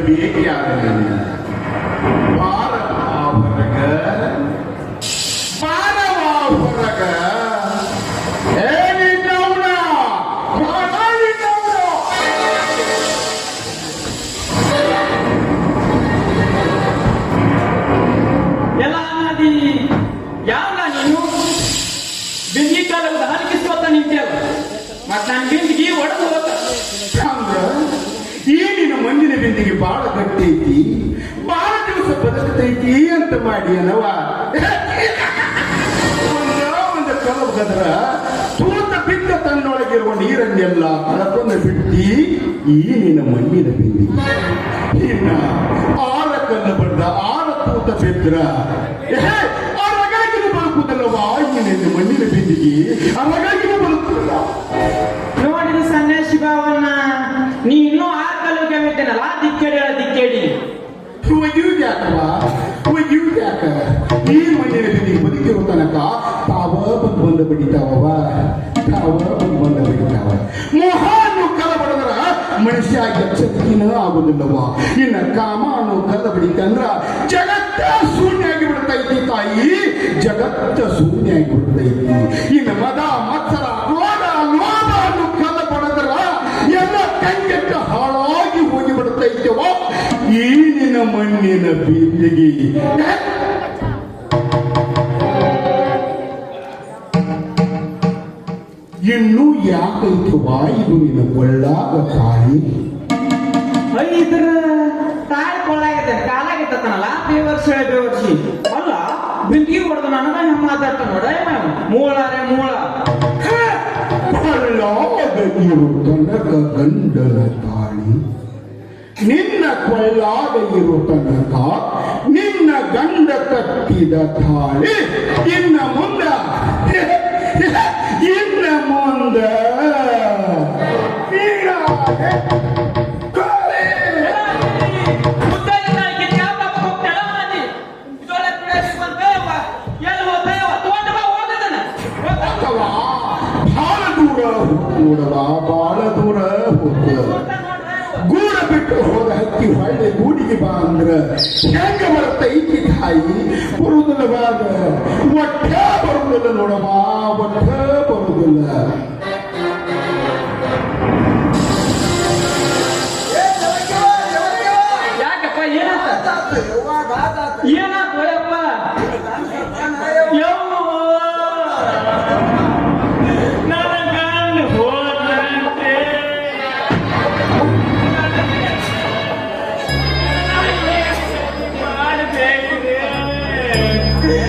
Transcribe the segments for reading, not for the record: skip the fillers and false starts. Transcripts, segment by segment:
ಭೇಟಿಯಾದ ಬಾರವ ಹೊರಗ ಬಾರವ ಹೊರಗ ಎಲ್ಲ ಅನ್ನದಿ ಯಾವ ನೀನು ಬಿಂದಿ ಕಾಲದ ಹಲಕಿಸ್ಕೊತ ನಿಂತೇವ ಮತ್ ನಾನು ಬಿಂದಿಗೆ ಒಡೆದು ಹೋದ ಏನಿನ ಮಂದಿನ ಬಿಂದಿಗೆ ಬಾಳ ಗಟ್ಟೈತಿ ಬಾಳ ದಿವಸ ಬದುಕತೈತಿ ಅಂತ ಮಾಡಿ ಅನ್ನವ ಒಂದು ಕಲವು ಗದ್ರ ತೂತ ಬಿದ್ದ ತನ್ನೊಳಗಿರುವ ನೀರನ್ನೆಲ್ಲ ಕಳಕೊಂಡು ಬಿಟ್ಟಿ ಈ ನಿನ್ನ ಮಣ್ಣಿನ ಬಿಂದಿಗೆ ಇನ್ನ ಆರ ಕಲ್ಲು ಬಡ್ದ ಆರ ತೂತ ಬಿದ್ರ ಅರಗಾಗಿನ ಬದುಕುದಲ್ಲವಾ ಈ ನಿನ್ನ ಮಣ್ಣಿನ ಬಿಂದಿಗೆ ಅರಗಾಗಿನ ಬದುಕುದಿಲ್ಲ ನೋಡಿದ ಸನ್ಯಾಸಿ ಭಾವನ್ನ ನೀ ಇನ್ನೂ ಆ ಕಲ್ಲಿಗೆ ಬಿಟ್ಟನಲ್ಲ ದಿಕ್ಕೇಡಿ ಯಾಕವಾ ಯಾಕ ಈ ಮಣ್ಣಿನ ಬಿಂದಿಗೆ ಬದುಕಿರೋ ತನಕ ತಾವ ಬಂದು ಬಡಿತಾವ ಮೋಹಾನು ಕಲ ಬಡದ್ರ ಮನುಷ್ಯ ಎಚ್ಚರಿಕೆನ ಆಗುದಿಲ್ಲವ ಇನ್ನ ಕಾಮಾನು ಕಲ ಬಡಿತಂದ್ರ ಜಗತ್ತ ಶೂನ್ಯ ಆಗಿ ಬಿಡ್ತೈತಿ ತಾಯಿ ಜಗತ್ತ ಶೂನ್ಯ ಆಗಿ ಬಿಡ್ತೈತಿ ಇನ್ನು ಮದ ಮತ್ಸರ ಲೋಭ ಕಲ ಬಡದ್ರ ಎಲ್ಲ ಕಂಗೆಟ್ಟ ಹಾಳಾಗಿ ಹೋಗಿ ಬಿಡ್ತೈತವ ಈ ನಿನ್ನ ಮಣ್ಣಿನ ಬಿಂದಿಗೆ ಇನ್ನು ಯಾಕೈತವಾ ಇದು ನಿನ್ನ ಕೊಳ್ಳಾಗ ತಾಯಿ ಇದ್ರ ತಾಯಿ ಕೊಳ್ಳಾಗೈತೆ ಕಾಲಾಗೈತನಲ್ಲ ಬೇವರ್ಸಿ ಅಲ್ಲ ಬಿಂದಿಗೆ ಹೊಡೆದು ನನಗ ಹೆಮ್ಮ ಮಾತಾಡ್ತ ನೋಡ ಮೂಳಾರೆ ಮೂಳ ಕೊಳ್ಳಾಗದಿರು ತನಕ ಗಂಡನ ತಾಳಿ ನಿನ್ನ ಕೊಳ್ಳಾಗ ಇರು ತನಕ ನಿನ್ನ ಗಂಡ ಕಟ್ಟಿದ ತಾಳಿ ಇನ್ನ ಮುಂದ ಬಾಳ ದೂರ ಗೂಡ ಬಿಟ್ಟು ಹೋದ ಹಕ್ಕಿ ಹೊಳ್ಳೆ ಗೂಡಿಗೆ ಬಾ ಅಂದ್ರ ಹೆಂಗ ಬರ್ತೈತಿ ತಾಯಿ ಬರುದಿಲ್ಲವಾಗ ಒಟ್ಟ ಬರುದಿಲ್ಲ ನೋಡವಾ ಒಟ್ಟ ಬರುದಿಲ್ಲ ಯಾಕಪ್ಪ ಏನಾಯ್ತು ಒಳಪ್ಪ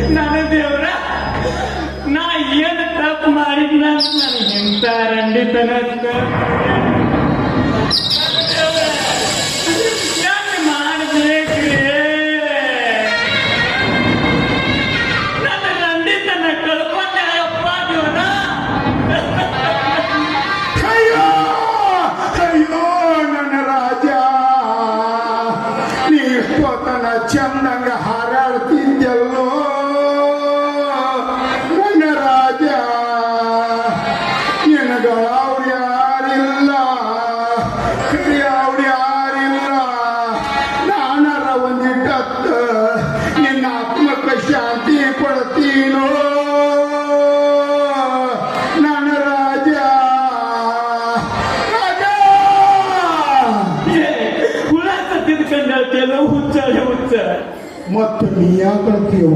ನನ್ನ ದೇವ್ರ ನಾ ಏನು ತಪ್ಪು ಮಾಡಿದ್ನ ನನಗೆ ಎಂತ ರಂಡಿತನ ಮಾಡ್ಬೇಕ್ರಿ ನನ್ನ ರಂಡಿತನ ಕಳ್ಕೊಂಡಪ್ಪ ದೇವ್ರ ಅಯ್ಯೋ ನನ್ನ ರಾಜ ನೀ ತನ ಚಂದಂಗ ಹಾರಾಡ್ತಿದ್ದೆಲ್ಲೋ ನನ್ನ ರಾಜ ನಿನಗವ್ರು ಯಾರಿಲ್ಲ ನಾನರ ಒಂದಿಟ್ಟತ್ತ ನಿನ್ನ ಆತ್ಮಕ್ಕೆ ಶಾಂತಿ ಕೊಡ್ತೀನೋ ನನ್ನ ರಾಜ ಹುಳ ಸತ್ತಿದ್ಕೊಂಡ ಹುಚ್ಚ ಮತ್ತು ನೀ ಯಾಕಂತೀವ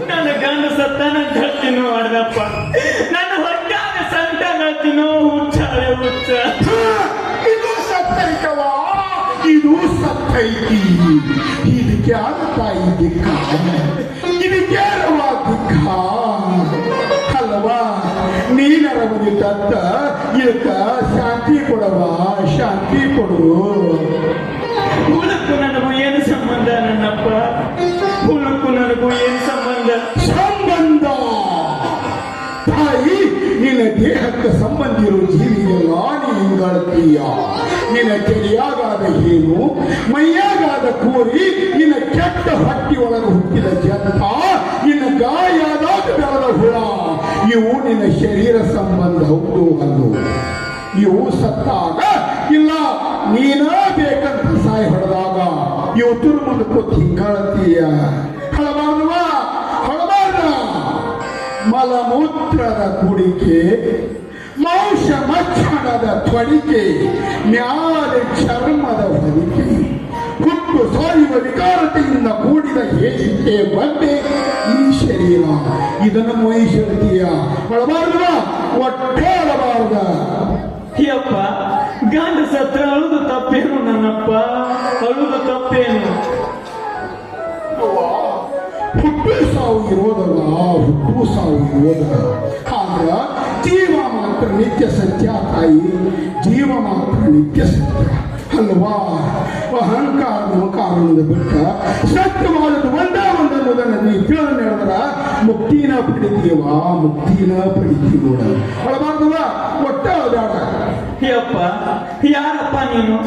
ನನ್ನ ಗಂಡ ಸತ್ತಾನ ಗಟ್ಟಿನೂ ಆಡ್ದಪ್ಪ ನನ್ನ ಹೊಟ್ಟಾಗ ಸಂತಾನತ್ತಿನೋ ಹುಚ್ಚ ಇದು ಸತ್ತೈತವಾ ಇದು ಸತ್ತೈತಿ ಇದಕ್ಕೆ ಆಗ್ತಾ ದಿಕ್ಕ ಇದಕ್ಕೆ ದಿಕ್ಕ ಅಲ್ವಾ ನೀನರ ತತ್ತ ಇದಕ್ಕ ಶಾಂತಿ ಕೊಡವಾ ಶಾಂತಿ ಕೊಡು ಹುಳಕ್ಕೂ ನನಗೂ ಏನು ಸಂಬಂಧ ನನ್ನಪ್ಪ ಹುಳಕ್ಕೂ ನನಗೂ ಏನು ಸಂಬಂಧ ತಾಯಿ ನಿನ್ನ ದೇಹಕ್ಕೆ ಸಂಬಂಧ ಇರೋ ಜೀವಿಯಲ್ಲ ನೀಂಗಳತೀಯ ನಿನ್ನ ಕೆರೆಯಾಗಾದ ಏನು ಮೈಯಾಗಾದ ಕೋರಿ ನಿನ್ನ ಕೆಟ್ಟ ಹಟ್ಟಿ ಒಳಗೆ ಹುಟ್ಟಿದ ಜಂತ ನಿನ್ನ ಗಾಯಾದಾಗ ಬೆಳೆದ ಹುಳ ಇವು ನಿನ್ನ ಶರೀರ ಸಂಬಂಧ ಹೌದು ಅಲ್ಲು ಇವು ಸತ್ತಾಗ ಇಲ್ಲ ನೀನ ಬೇಕಂತ ಸಾಯಿ ಹೊಡೆದಾಗ ದೇವತರು ಮುಂದಕ್ಕೂ ತಿಂಗಳತೀಯ ಹಳಬಾರ್ದವಾ ಹಳಬಾರ್ದ ಮಲಮೂತ್ರದ ಕುಡಿಕೆ ಮಾಂಸ ಮಚ್ಚಣದ ತ್ವಡಿಕೆ ಮ್ಯಾಲೆ ಚರ್ಮದ ಹೊದಿಕೆ ಹುಟ್ಟು ಸಾಯುವ ವಿಕಾರತೆಯಿಂದ ಕೂಡಿದ ಹೇಸಿಕೆ ಬಂದೆ ಈ ಶರೀರ ಇದನ್ನು ಮೋಹಿಸಿರ್ತೀಯ ಹೊಳಬಾರ್ದ ಒಟ್ಟಾಡಬಾರ್ದ ಯಪ್ಪ ಗಂಡ ಸತ್ರ ಅಳುದು ತಪ್ಪೇನು ನನ್ನಪ್ಪ ಅಳುದು ತಪ್ಪೇನು ಹುಟ್ಟು ಸಾವು ಇರೋದಲ್ಲ ಹುಟ್ಟು ಸಾವು ಇರೋದಲ್ಲ ಆದ್ರ ಜೀವ ಮಾತ್ರ ನಿತ್ಯ ಸತ್ಯ ತಾಯಿ ಜೀವ ಮಾತ್ರ ನಿತ್ಯ ಸತ್ಯ ಅಲ್ವಾ ಅಹಂಕಾರ ಮಮಕಾರದಿಂದ ಬಿಟ್ಟ ಸತ್ಯವಾದದ್ದು ಒಂದನ್ನೋದನ್ನ ನೀ ತಿಳಿದು ಹೇಳಿದ್ರ ಮುಕ್ತಿನ ಪಡಿತೀವ ಮುಕ್ತಿನ ಪಡಿತೀವಿ ನೋಡ ಅಳಬಾರ್ದವ ಒಟ್ಟ ಅದಾಡ ಯಪ್ಪ ಯಾರಪ್ಪ ನೀನು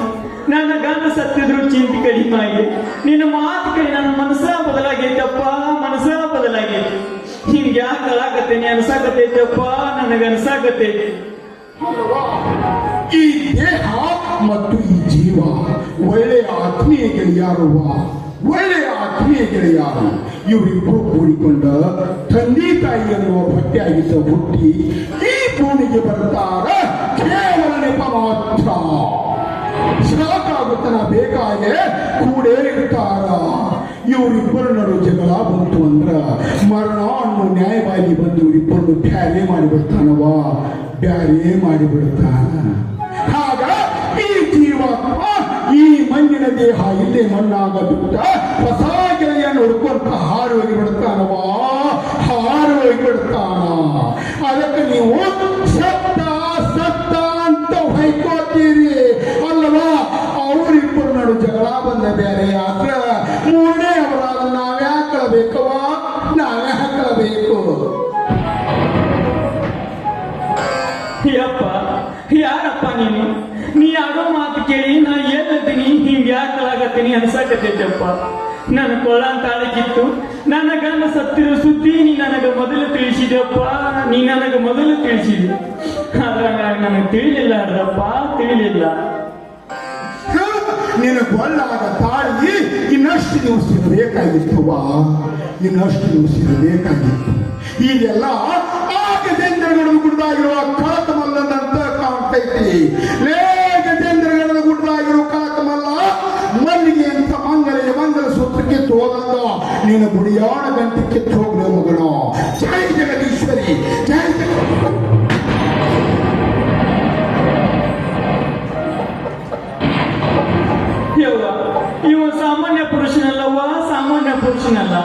ನನ್ನ ಗಂಡ ಸತ್ತಿದ್ರು ಚಿಂತೆ ಕಡಿಮೆ ಆಗಿ ನಿನ್ನ ಮಾತು ಕಡೆ ನನ್ನ ಮನಸ್ಸ ಬದಲಾಗೈತಪ್ಪ ಮನಸ್ಸ ಬದಲಾಗೈತಿ ಹಿಂಗೆ ಯಾಕೆ ಅಳಾಕತ್ತೇನೆ ಅನ್ಸಾಕತ್ತೈತಪ್ಪ ನನಗೆ ಅನ್ಸಾಕತ್ತೈತಿ ಈ ದೇಹ ಮತ್ತು ಈ ಜೀವ ಒಳ್ಳೆಯ ಆತ್ಮೀಯ ಗೆಳೆಯಾರುವ ಒಳ್ಳೆಯ ಆತ್ಮೀಯ ಗೆಳೆಯಾರು ಇವರಿಬ್ಬರು ಕೂಡಿಕೊಂಡ ತಂದೆ ತಾಯಿ ಅನ್ನುವ ಬಟ್ಟೆಯಾಗಿದ್ದ ಹುಟ್ಟಿ ಈ ಭೂಮಿಗೆ ಬರ್ತಾರ ಕೇವಲ ನೆಪ ಮಾತ್ರ ಸಾಕಾಗುತ್ತನ ಬೇಕಾಗೆ ಕೂಡೇ ಇರ್ತಾರ ಇವರಿಬ್ಬರ ನಡು ಜಗಳ ಬಂತು ಅಂದ್ರ ಮರಣ ಅನ್ನೋ ನ್ಯಾಯವಾಗಿ ಬಂದು ಇವರಿಬ್ಬರನ್ನು ಬ್ಯಾರೆ ಮಾಡಿಬಿಡ್ತಾನವ ಬ್ಯಾರೆ ಮಾಡಿಬಿಡ್ತಾನ ಆಗ ಈ ಜೀವಾತ್ಮ ಈ ಮಣ್ಣಿನ ದೇಹ ಇಲ್ಲೇ ಮಣ್ಣಾಗ ಬಿಟ್ಟ ಹೊಸ ಗೆಳೆಯನ್ನು ಹುಡ್ಕೊಂತ ಹಾರು ಹೋಗಿ ಬಿಡ್ತಾನವ ಹಾರು ಹೋಗಿ ಬಿಡ್ತಾನ ಅದಕ್ಕೆ ನೀವು ಸತ್ತ ಸತ್ತ ಅಂತ ಹೊಯ್ಕೋತೀರಿ ಅಲ್ಲವಾ ಅವರಿಬ್ಬರು ನಡು ಜಗಳ ಬಂದ ಬೇರೆ ಆದ್ರ ಮೂರನೇ ಅವರಾದ ನಾವೇ ಹಾಕಳಬೇಕವ ನಾವೇ ಹಾಕಳಬೇಕು ಯಪ್ಪ ಯಾರಪ್ಪ ನೀನು ನೀ ಆಡೋ ಮಾತು ಕೇಳಿ ನಾ ಹೇಳ್ತೀನಿ ಹಿಂಗೆ ಯಾಕಲಾಗತ್ತೀನಿ ಅನ್ಸಾಕತ್ತೈತಪ್ಪ ನನ್ನ ಕೊಳ್ಳ ತಾಳಗಿತ್ತು ನನ್ನ ಗಂಡ ಸತ್ತಿರೋ ಸುದ್ದಿ ನೀ ನನಗೆ ಮೊದಲು ತಿಳಿಸಿದೆಪ್ಪ ನೀ ನನಗೆ ಮೊದಲು ತಿಳಿಸಿದೆ ಆದ್ರೆ ನನಗೆ ತಿಳಿಲಿಲ್ಲ ಅರ್ಧಪ್ಪ ತಿಳಿಲಿಲ್ಲ ನಿನಗೊಳ್ಳಾದ ತಾಳಿ ಇನ್ನಷ್ಟು ದಿವಸ ಇರಬೇಕಾಗಿತ್ತವ ಇನ್ನಷ್ಟು ದಿವಸ ಇರಬೇಕಾಗಿತ್ತು ಇದೆಲ್ಲ ಆ ಗಜೇಂದ್ರಗಡದ ಗುಡ್ಡಾಗಿರುವ ಕಳಕಮಲ್ಲನಂತ ಕಾಣ್ತೈತಿ ಲೇ ಗಜೇಂದ್ರಗಡದ ಗುಡ್ಡಾಗಿರುವ ಕಳಕಮಲ್ಲ ಮಲ್ಲಿಗೆ ಅಂತ ಮಂಗಲ ಸೂತ್ರಕ್ಕೆ ತೋದಂದ ನೀನು ಗುಡಿಯಾಣ ಗಂಟಕ್ಕೆ ಹೋಗ್ಲಿ ಮಗನು ಜೈ ಜಗದೀಶ್ವರಿ ಜೈ ಇವ ಸಾಮಾನ್ಯ ಪುರುಷನಲ್ಲವ್ವ ಸಾಮಾನ್ಯ ಪುರುಷನಲ್ಲ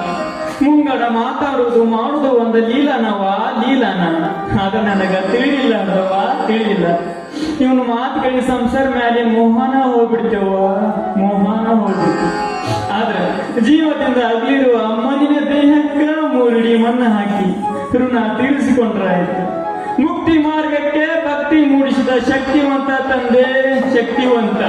ಮುಂಗಡ ಮಾತಾಡುವುದು ಮಾಡುವುದು ಒಂದು ಲೀಲನವ ಲೀಲನ ಆಗ ನನಗ ತಿಳಿಲಿಲ್ಲ ಅರ್ಧವ ತಿಳಿಲಿಲ್ಲ ಇವನು ಮಾತುಗಳಿಗೆ ಸಂಸಾರ ಮೇಲೆ ಮೋಹನ ಹೋಗ್ಬಿಡ್ತೇವ ಮೋಹನ ಹೋಗ್ಬಿಡ್ತು ಆದ್ರೆ ಜೀವದಿಂದ ಅಗಲಿರುವ ಮಣ್ಣಿನ ದೇಹಕ್ಕ ಮೂರುಡಿ ಮಣ್ಣು ಹಾಕಿ ಋಣ ತೀರಿಸಿಕೊಂಡ್ರಾಯ್ತು ಮುಕ್ತಿ ಮಾರ್ಗಕ್ಕೆ ಭಕ್ತಿ ಮೂಡಿಸಿದ ಶಕ್ತಿವಂತ ತಂದೆ ಶಕ್ತಿವಂತ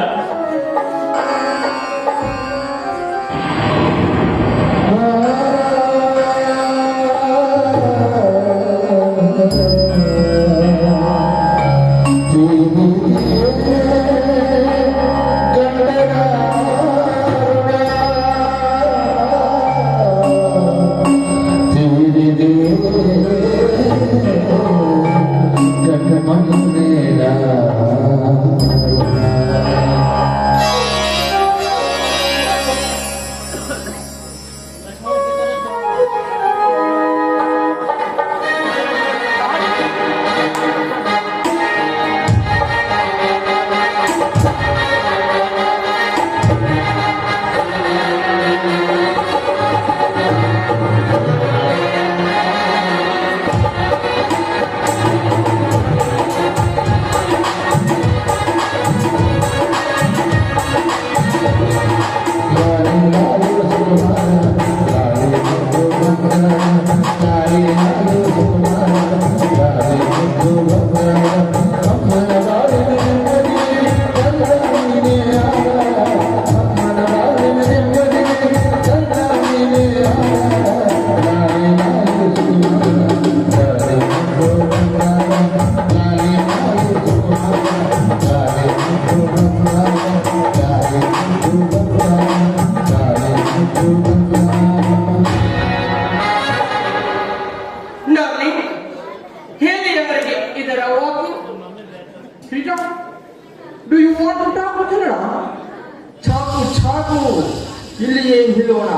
ಇಲ್ಲಿಯೇ ನಿಲ್ಲೋಣ.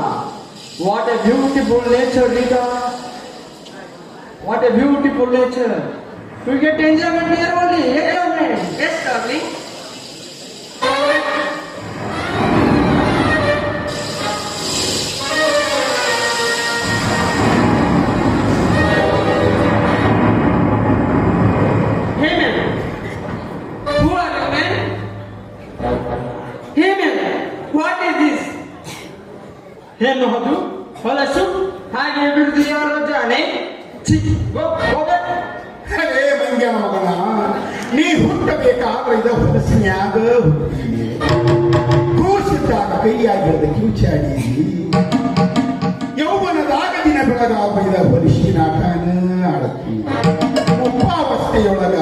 What a beautiful nature Rita. What a beautiful nature. You get enjoyment here only. Enjoyment. Yes, darling. Hey man, who are you man? Hey man, what is this? ಏನು ಅದು ಹೊಲಸು ಹಾಗೆ ಬಿಡುದಿಯಾರೋ ಜಾಣೆ. ಛೀ, go back. ಹೇ ಮಂಗ್ಯನ ಮಗನ, ನೀ ಹುಟ್ಟಬೇಕಾದ್ರೆ ಇದ ಹೊಲಸಿನ್ಯಾಗ ಹುಟ್ಟಿ ಕೂಸಿದ್ದಾಗ ಕೈಯಾಗಿರದ ಕಿವುಚಾಡಿ ಯೌವನದಾಗ ದಿನ ಬೆಳಗಾವ ಇದ ಹೊಲಸಿನ ಆಟನ ಆಡತ್ತಿ ಉಪಾವಸ್ಥೆಯೊಳಗ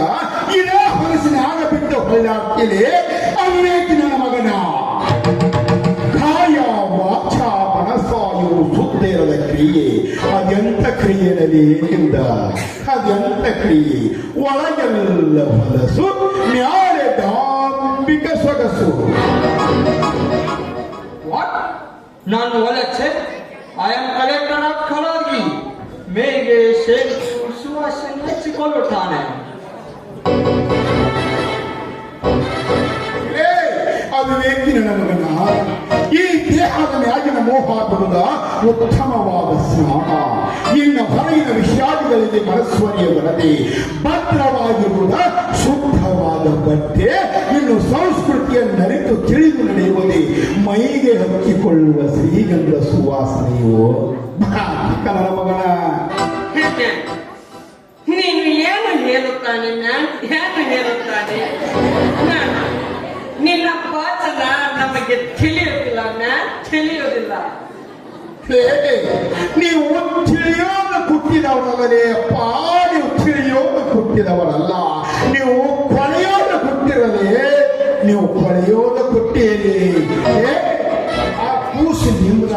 ಇದ ಹೊಲಸಿನ ಆಗ ಬಿಟ್ಟು ಹೊಳ್ಳಾಡ್ತಿಲೆ ಅವನೇತಿ ನನ್ನ ಮಗನ. ಕಾಯ ವಾಚ ಮನಸ್ಸಾಯು ಸುತ್ತೇರದ ಕ್ರಿಯೆ ಅದೆಂತ ಕ್ರಿಯೆನಲ್ಲಿ ನಿಂದ ಅದೆಂತ ಕ್ರಿಯೆ ಒಳಗೆಲ್ಲ ಹೊಲಸು ಮ್ಯಾಲೆ ಡಾಂಬಿಕ ಸೊಗಸು. What? ನಾನು ಒಲಚೆ. I am collector of Kalagi. ಮೇಗೆ ಶೇಖು ಸುವಾಸನೆ ಹಚ್ಚಿಕೊಳ್ಳುತ್ತಾನೆ. ಅದು ವ್ಯಕ್ತಿ ನನ್ನ ಮಗನ. ಈ ದೇಹದ ಮ್ಯಾಗಿನ ಮೋಹ ಬಿಡುದ ಉತ್ತಮವಾದ ಸ್ನಾನ. ಇನ್ನ ಹೊರಗಿನ ವಿಷಾದಿಗಳಿಗೆ ಮನಸ್ವರಿಯಗೊಳ್ಳದೆ ಭದ್ರವಾಗಿರುವುದ ಶುದ್ಧವಾದ ಬಟ್ಟೆ. ಇನ್ನು ಸಂಸ್ಕೃತಿಯನ್ನರಿತು ತಿಳಿದು ನಡೆಯುವುದೇ ಮೈಗೆ ಹಚ್ಚಿಕೊಳ್ಳುವ ಶ್ರೀಗಂಧ ಸುವಾಸನೆಯೋ ನನ್ನ ಮಗನ. ನೀನು ಏನು ಹೇಳುತ್ತಾನೆ ಮ್ಯಾನ್? ಏನು ಹೇಳುತ್ತಾನೆ? ನಿನ್ನ ಪಾಚನ ನಮಗೆ ತಿಳಿಯುವುದಿಲ್ಲ ಮ್ಯಾನ್, ತಿಳಿಯುವುದಿಲ್ಲ. ನೀವು ತಿಳಿಯೋದು ಹುಟ್ಟಿದವರಲ್ಲದೆ ಅಪ್ಪ, ನೀವು ತಿಳಿಯೋದು ಹುಟ್ಟಿದವರಲ್ಲ. ನೀವು ಕೊಳೆಯೋದು ಹುಟ್ಟಿರದೆ, ನೀವು ಕೊಳೆಯೋದು ಹುಟ್ಟಿರಿ. ಆ ಕೂಸು ನಿಮ್ದ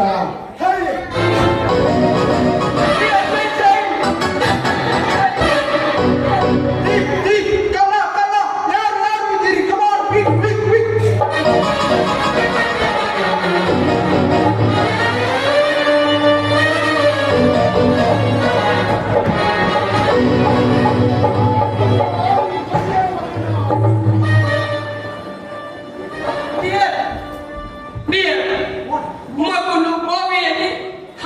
ಮಗನು ಗೋವಿಯಲ್ಲಿ,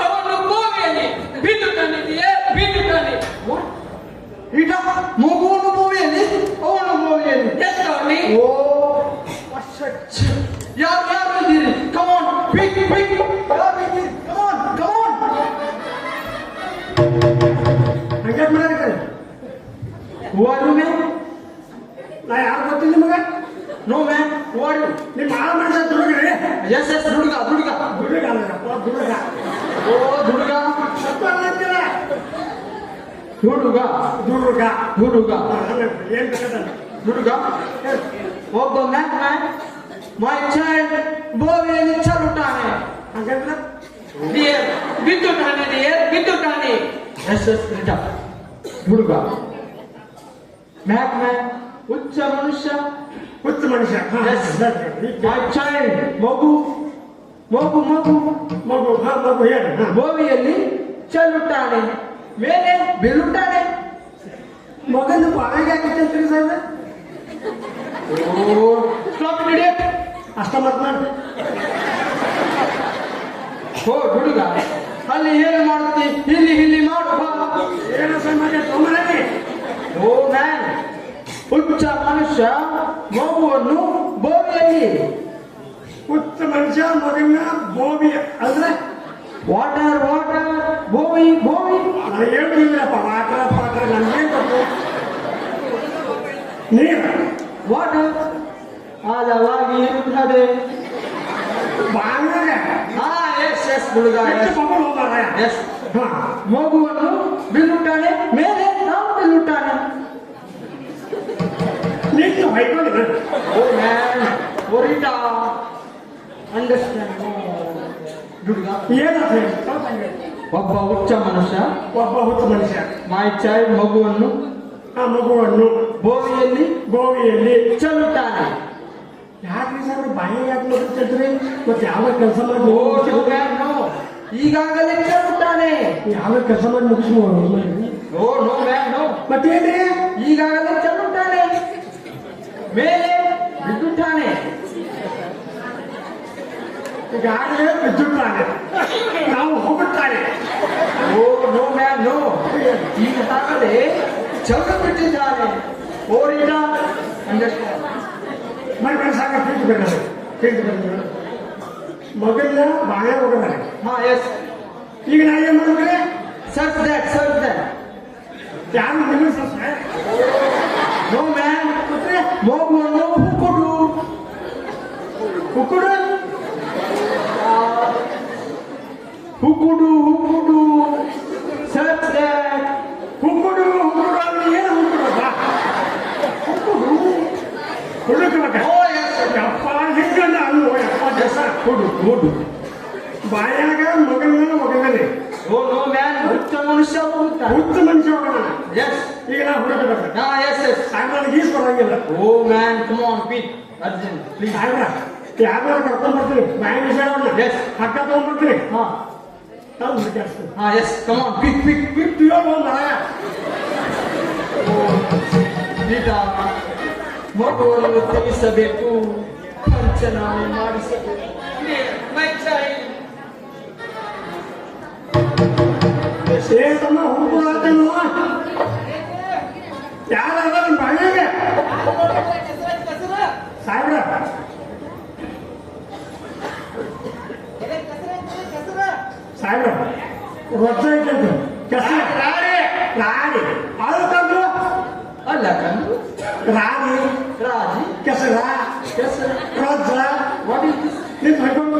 ಅವನು ಗೋವಿಯಲ್ಲಿ ಬಿದ್ದುತ್ತಾನಿದೆಯೇ? ಬಿದ್ದುತ್ತಾನೆ. ಈಗ ಮಗುವನ್ನು ಮೂವಿಯಲ್ಲಿ ಅವನು ಮೂವಿಯಲ್ಲಿ. Yes, darling. ಓ ಯಾರು ಯಾರು ಇದ್ದೀರಿ? Come on quick quick. ಯಾರು ಇದ್ದೀರಿ? ಕಮಾನ್ ಕಮಾನ್. ಹಂಗೆ ಮಾಡಕ್ಕೆ ಓಡು ಮೇ. ನಾ ಯಾರು ಗೊತ್ತಿಲ್ಲ ನಿಮಗೆ? No man. ಓಡು. ನಿಮ್ಮ ಆಳ ಮನುಷ್ಯ ದುಡುಗ್ರಿ. ಎಸ್ ಎಸ್ ದುಡುಗ ದುಡುಗ ದುಡುಗ ಅಲ್ಲಪ್ಪ, ದುಡುಗ. ಓ ದುಡುಗ ಸ್ವಲ್ಪ ಅನ್ನಂಗಿಲ್ಲ. ದುಡುಗ ದುಡುಗ. ದುಡುಗ ಏನ್ ಬೇಕಾದ ದುಡುಗ. ಒಬ್ಬ ಮ್ಯಾನ್ ಮೈ ಚೈಲ್ಡ್ ಬೋವಿಯಲ್ಲಿ ಚಲುತ್ತಾನೆ. ಹಂಗಂದ್ರೆ Dear, ಬಿದ್ದುತ್ತಾನೆ dear, ಬಿದ್ದುತ್ತಾನೆ. ಎಸ್ ಎಸ್ ನಿಜ. ದುಡುಗ ಮ್ಯಾನ್ ಉಚ್ಚ ಮನುಷ್ಯ. ಹುಚ್ಚ ಮನುಷ್ಯ. Yes. ಮೈ ಚೈಲ್ಡ್ ಮಗು ಮಗು ಮಗು ಮಗು. ಮಗು ಹೇಳಿ. ಬೋವಿಯಲ್ಲಿ ಚೆಲ್ಲುತ್ತಾನೆ, ಮೇಲೆ ಬೀಳುತ್ತಾನೆ. ಮಗನ ಬಾಯಿಗೆ ಹಾಕಿತ್ತೆ ಅಂತೀರಿ ಸರ್? ಓ ಸ್ಟಾಪ್ ಇಡಿಯಟ್. ಅಷ್ಟ ಮಾತನಾಡಿ. ಓ ಹುಡುಗ, ಅಲ್ಲಿ ಏನು ಮಾಡುತ್ತಿ? ಇಲ್ಲಿ ಇಲ್ಲಿ ಮಾಡುವ. ಏನು ಸಮಾಜ ತೊಂದರೆ? ಓ ಮ್ಯಾನ್, ಹುಚ್ಚ ಮನುಷ್ಯ ಮಗುವನ್ನು ಬೋವಿಯಲ್ಲಿ. ಹುಚ್ಚ ಮನುಷ್ಯ ಮಗನ ಬೋವಿ ಅಂದ್ರೆ ವಾಟರ್ ವಾಟರ್ ಬೋವಿ ಬೋವಿ. ನಾನು ಹೇಳಿಲ್ಲಪ್ಪ. ವಾಟರ್ ಪಾಟರ್ ನನ್ಗೇನು ಗೊತ್ತು? ನೀರು ವಾಟರ್ ಆಳವಾಗಿ ಇರುತ್ತದೆ. ಬಾಂಗ್ಲಾಗ ಹಾ ಎಸ್ ಎಸ್ ಹುಡುಗ. ಮಗಳು ಹೋಗಾರ. ಎಸ್. ಮಗುವನ್ನು ಬೀಳುತ್ತಾನೆ, ಮೇಲೆ ನಾವು ಬೀಳುತ್ತಾನೆ. ನಿಂತು ಹೊಯ್ಕೊಂಡಿದ್ದ. ಓ ಮ್ಯಾನ್, ಒರಿಟಾ ಅಂಡರ್ಸ್ಟ್ಯಾಂಡ್ ಹುಡುಗ. ಏನಂತ ಹೇಳಿ? ಒಬ್ಬ ಹುಚ್ಚ ಮನುಷ್ಯ ಒಬ್ಬ ಹುಚ್ಚ ಮನುಷ್ಯ ಮೈ ಚೈಲ್ಡ್ ಮಗುವನ್ನು ಆ ಮಗುವನ್ನು ಬೋವಿಯಲ್ಲಿ ಗೋವಿಯಲ್ಲಿ ಚೆಲ್ಲುತ್ತಾನೆ. ಯಾಕ್ರಿ ಸಾಹೇಬ್ರ ಬಾಯಿ ಯಾಕೆ ಮಾತಾಡ್ತಿದ್ರಿ ಮತ್ತೆ ಯಾವ ಕೆಲಸ ಮಾಡಿ ಓ ನೋ ಮ್ಯಾನ್ ನೋ, ಈಗಾಗಲೇ ಚೆಲ್ಲುತ್ತಾನೆ. ಯಾವ ಕೆಲಸ ಮಾಡಿ ಮುಗಿಸ್ಬೋದು ಓ ನೋ ಮ್ಯಾನ್ ನೋ, ಮತ್ತೇನ್ರಿ ಈಗಾಗಲೇ ಚೆಲ್ಲುತ್ತಾನೆ, ಮೇಲೆ ಬಿದ್ದುತ್ತಾನೆ. ಈಗಾಗಲೇ ಬಿದ್ದುತ್ತಾನೆ, ನಾವು ಹೋಗುತ್ತಾನೆ. ಓ ನೋ ಮ್ಯಾನ್ ನೋ, ಈಗಾಗಲೇ ಚೆಲ್ಲು ಬಿಟ್ಟಿದ್ದಾನೆ. ಓ ರೀಡ ಅಂಡರ್ಸ್ಟ್ಯಾಂಡ್. ಮಾಡಿ ಸಾಕ ತಿಳ್ಕೊಂಡು ಮಗನ್ನ ಬಾಳೆ ಹೋಗಿದ್ದಾರೆ. ಹಾ ಎಸ್, ಈಗ ನಾ ಏನ್ ಮಾಡ್ಬೇಕ್ರಿ? Search that. ಯಾರು ನಿಮ್ಮ ಸಸ್ಯ ನೋ ಮ್ಯಾನ್, ಮತ್ತೆ ಮಗುವನ್ನು ಹುಕ್ಕುಡು. ಕುಕ್ಕುಡು ಹುಕ್ಕುಡು ಸರ್ಚ್ ದಟ್. ಹುಕ್ಕುಡು ಅಂದ್ರೆ ಏನು ಹುಕ್ಕುಡಪ್ಪ? ಹುಕ್ಕುಡು ಹುಡುಕಬೇಕ. ಓ ಎಸ್, ಯಪ್ಪ ಹಿಂಗಲ್ಲ ಅಲ್ವೋ ಯಪ್ಪ ಜಸ ಹುಡು. ಬಾಯಾಗ ಮಗನ್ನ ಹೋಗಿದ್ದಾನೆ. ಓ ನೋ ಮ್ಯಾನ್, ಹುಚ್ಚ ಮನುಷ್ಯ ಹೋಗುತ್ತಾನೆ. ಹುಚ್ಚ ಮನುಷ್ಯ ಹೋಗೋಣ. ಎಸ್, ಈಗ ನಾ ಹುಡುಕಬೇಕು. ಹಾ ಎಸ್ ಎಸ್. ಸಾಹೇಬ್ರ ಗೀಸ್ ಬರಂಗಿಲ್ಲ. ಓ man come on quick urgent please. ಸಾಹೇಬ್ರ ಯಾರು ಕರ್ಕೊಂಡ್ ಬರ್ತೀರಿ? ಬಾಯಿ ವಿಷಯವನ್ನು Yes. ಹಕ್ಕ ತಗೊಂಡ್ಬರ್ತೀರಿ. ಹಾ ತಂದು ವಿಚಾರಿಸ್ತು ಹಾ ಎಸ್, ಕಮ್ ಆನ್ ಕ್ವಿಕ್. ಬಿಟ್ಟು ಹೋಗೋಣ. ಈಗ ಮಗುವನ್ನು ತೆಗೆಸಬೇಕು, ಪಂಚನಾಮೆ ಮಾಡಿಸಬೇಕು. My child. ಸೇತಮ್ಮ ಹುಡುಕುತ್ತೇನು? ಯಾರಾದ ನಿಮ್ಮ ಬಾಯಿಗೆ? ಸಾಹೇಬ್ರ ಸಾಹೇಬ್ರ ರೊಚ್ಚ ಐತಂತ ಕೆಸ ರಾಡಿ ಅದು ತಂದು ಅಲ್ಲ ಕಂದು, ರಾಡಿ ರಾಜಿ, ಕೆಸರ ಕೆಸರು, ರೊಚ್ಚ ವಾಟ್ ಇಸ್ ದಿಸ್? ನಿಂತು ಹೊಯ್ಕೊಂಡು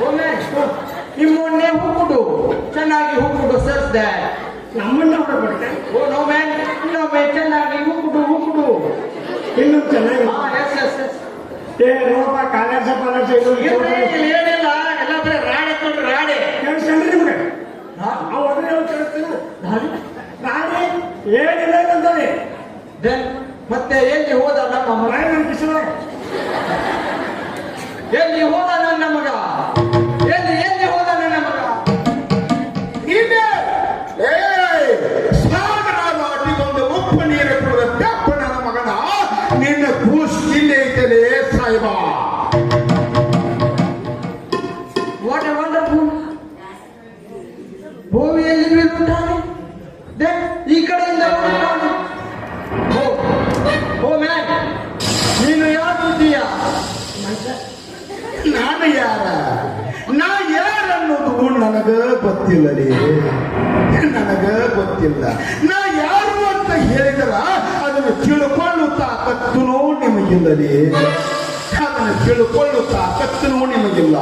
ಓ ಮ್ಯಾನ್, ನಿಮ್ಮನ್ನೇ ಹುಕ್ಕುಡು, ಚೆನ್ನಾಗಿ ಹುಕ್ಕುಡು. Search that. ನಮ್ಮನ್ನ ಹೊರಬರ್ತೆ ಓ ನೋ ಮ್ಯಾನ್, ಇನ್ನೊಮ್ಮೆ ಚೆನ್ನಾಗಿ ಹುಕ್ಕುಡು. ಇನ್ನೂ ಚೆನ್ನಾಗಿ ಹಾ ಎಸ್ ಎಸ್ ಎಸ್. ಏ ನೋಡಪ್ಪ ಕಾಲೇಜ ಪಾಲೇಜ ಇದು ಏನಿಲ್ಲ, ಎಲ್ಲ ಬರೀ ರಾಡೆ ತೊಗೊಂಡು ರಾಡೆ. ಕೇಳಿಸ್ಕೊಂಡ್ರಿ ನಿಮ್ಗೆ? ಹಾ? ನಾವು ಅದನ್ನ ಕೇಳಿಸ್ತೀವಿ. ರಾಡಿ? ರಾಡಿ ಏನಿಲ್ಲ ಅಂತಂದ್ರೆ Then ಮತ್ತೆ ಎಲ್ಲಿ ಹೋದ ನಮ್ಮ ಮಗ? ಬಾಯಿ ನನ್ನ ಕಿಶೋರ ಎಲ್ಲಿ ಹೋದ ನನ್ನ ಮಗ? ಎಲ್ಲಿ ಹೋದ ನನ್ನ ಮಗ? ಇದೆ ಸಾಗರವಾಟಿಗೊಂದು ಉಪ್ಪು ನೀರು ಕುಡಿದ ಬೆಪ್ಪನ ಮಗನ ನಿನ್ನ ಕೂಸ್ ಇಲ್ಲೇ ಐತಲೇ ಸಾಯಿಬ. What a wonderful. ಭೂಮಿಯಲ್ಲಿ ಬೀಳುತ್ತಾನೆ, ದೆನ್ ಈ ಕಡೆಯಿಂದ ಬರುತ್ತಾನೆ. ಓ ಮ್ಯಾನ್, ನೀನು ಯಾರು ಇದೀಯಾ? ನಾನು ಯಾರ? ನಾ ಯಾರನ್ನೋದು ನನಗ ಗೊತ್ತಿಲ್ಲಲೇ, ನನಗ ಗೊತ್ತಿಲ್ಲ. ನಾ ಯಾರು ಅಂತ ಹೇಳಿದ್ರ ಅದನ್ನು ತಿಳ್ಕೊಳ್ಳುತ್ತಾ ಕತ್ತನೋ ನಿಮಗಿಲ್ಲಲೇ, ಅದನ್ನು ತಿಳ್ಕೊಳ್ಳುತ್ತಾ ಕತ್ತನೋ ನಿಮಗಿಲ್ಲ.